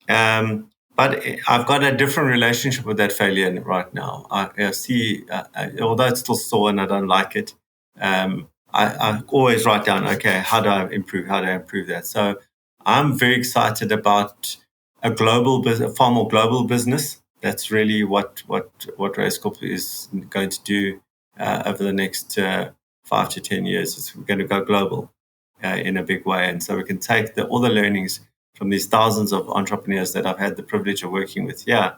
But I've got a different relationship with that failure right now. I see, although it's still sore and I don't like it, I always write down, okay, how do I improve? How do I improve that? So I'm very excited about a global business, a far more global business. That's really what Raizcorp is going to do over the next 5 to 10 years. We're going to go global in a big way. And so we can take all the learnings from these thousands of entrepreneurs that I've had the privilege of working with here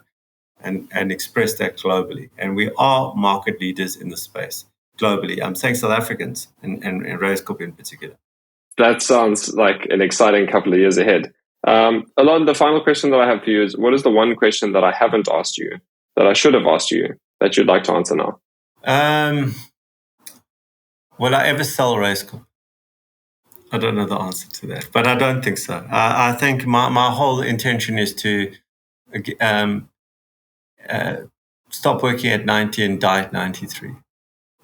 and express that globally. And we are market leaders in the space globally. I'm saying South Africans and Raizcorp in particular. That sounds like an exciting couple of years ahead. Allon, the final question that I have for you is, what is the one question that I haven't asked you, that I should have asked you, that you'd like to answer now? Will I ever sell Raizcorp? I don't know the answer to that, but I don't think so. I think my whole intention is to stop working at 90 and die at 93.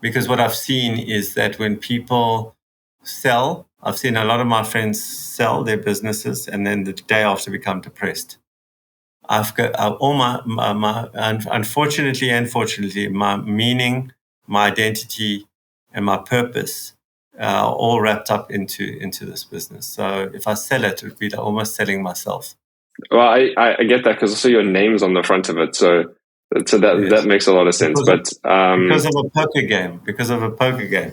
Because what I've seen is that when people sell, I've seen a lot of my friends sell their businesses and then the day after become depressed. I've got all my unfortunately and fortunately, my meaning, my identity, and my purpose all wrapped up into this business. So if I sell it, it would be almost selling myself. Well, I get that because also your name's on the front of it. So that Yes. That makes a lot of sense. Because of a poker game.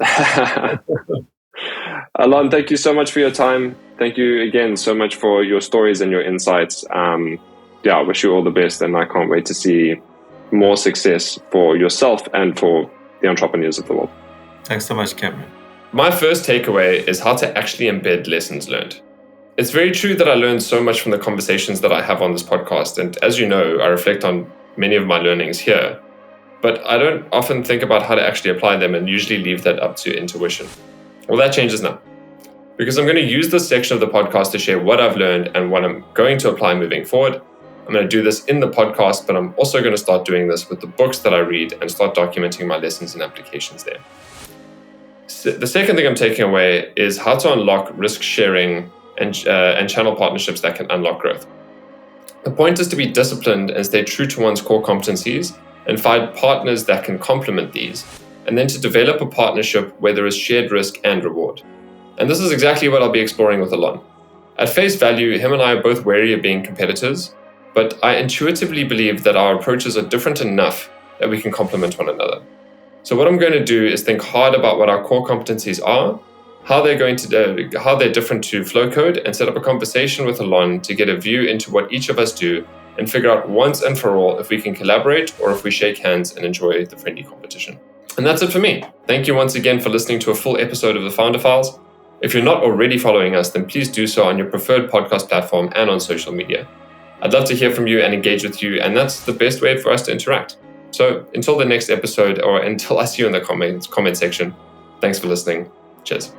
Allon, thank you so much for your time. Thank you again so much for your stories and your insights. I wish you all the best, and I can't wait to see more success for yourself and for the entrepreneurs of the world. Thanks so much, Cameron. My first takeaway is how to actually embed lessons learned. It's very true that I learned so much from the conversations that I have on this podcast, and as you know, I reflect on many of my learnings here, but I don't often think about how to actually apply them and usually leave that up to intuition. Well, that changes now, because I'm going to use this section of the podcast to share what I've learned and what I'm going to apply moving forward. I'm going to do this in the podcast, but I'm also going to start doing this with the books that I read and start documenting my lessons and applications there. So the second thing I'm taking away is how to unlock risk sharing and channel partnerships that can unlock growth. The point is to be disciplined and stay true to one's core competencies and find partners that can complement these, and then to develop a partnership where there is shared risk and reward. And this is exactly what I'll be exploring with Allon. At face value, him and I are both wary of being competitors, but I intuitively believe that our approaches are different enough that we can complement one another. So what I'm going to do is think hard about what our core competencies are, how they're different to flow code, and set up a conversation with Allon to get a view into what each of us do and figure out once and for all if we can collaborate or if we shake hands and enjoy the friendly competition. And that's it for me. Thank you once again for listening to a full episode of the Founder Files. If you're not already following us, then please do so on your preferred podcast platform and on social media. I'd love to hear from you and engage with you, and that's the best way for us to interact. So until the next episode, or until I see you in the comment section, thanks for listening. Cheers.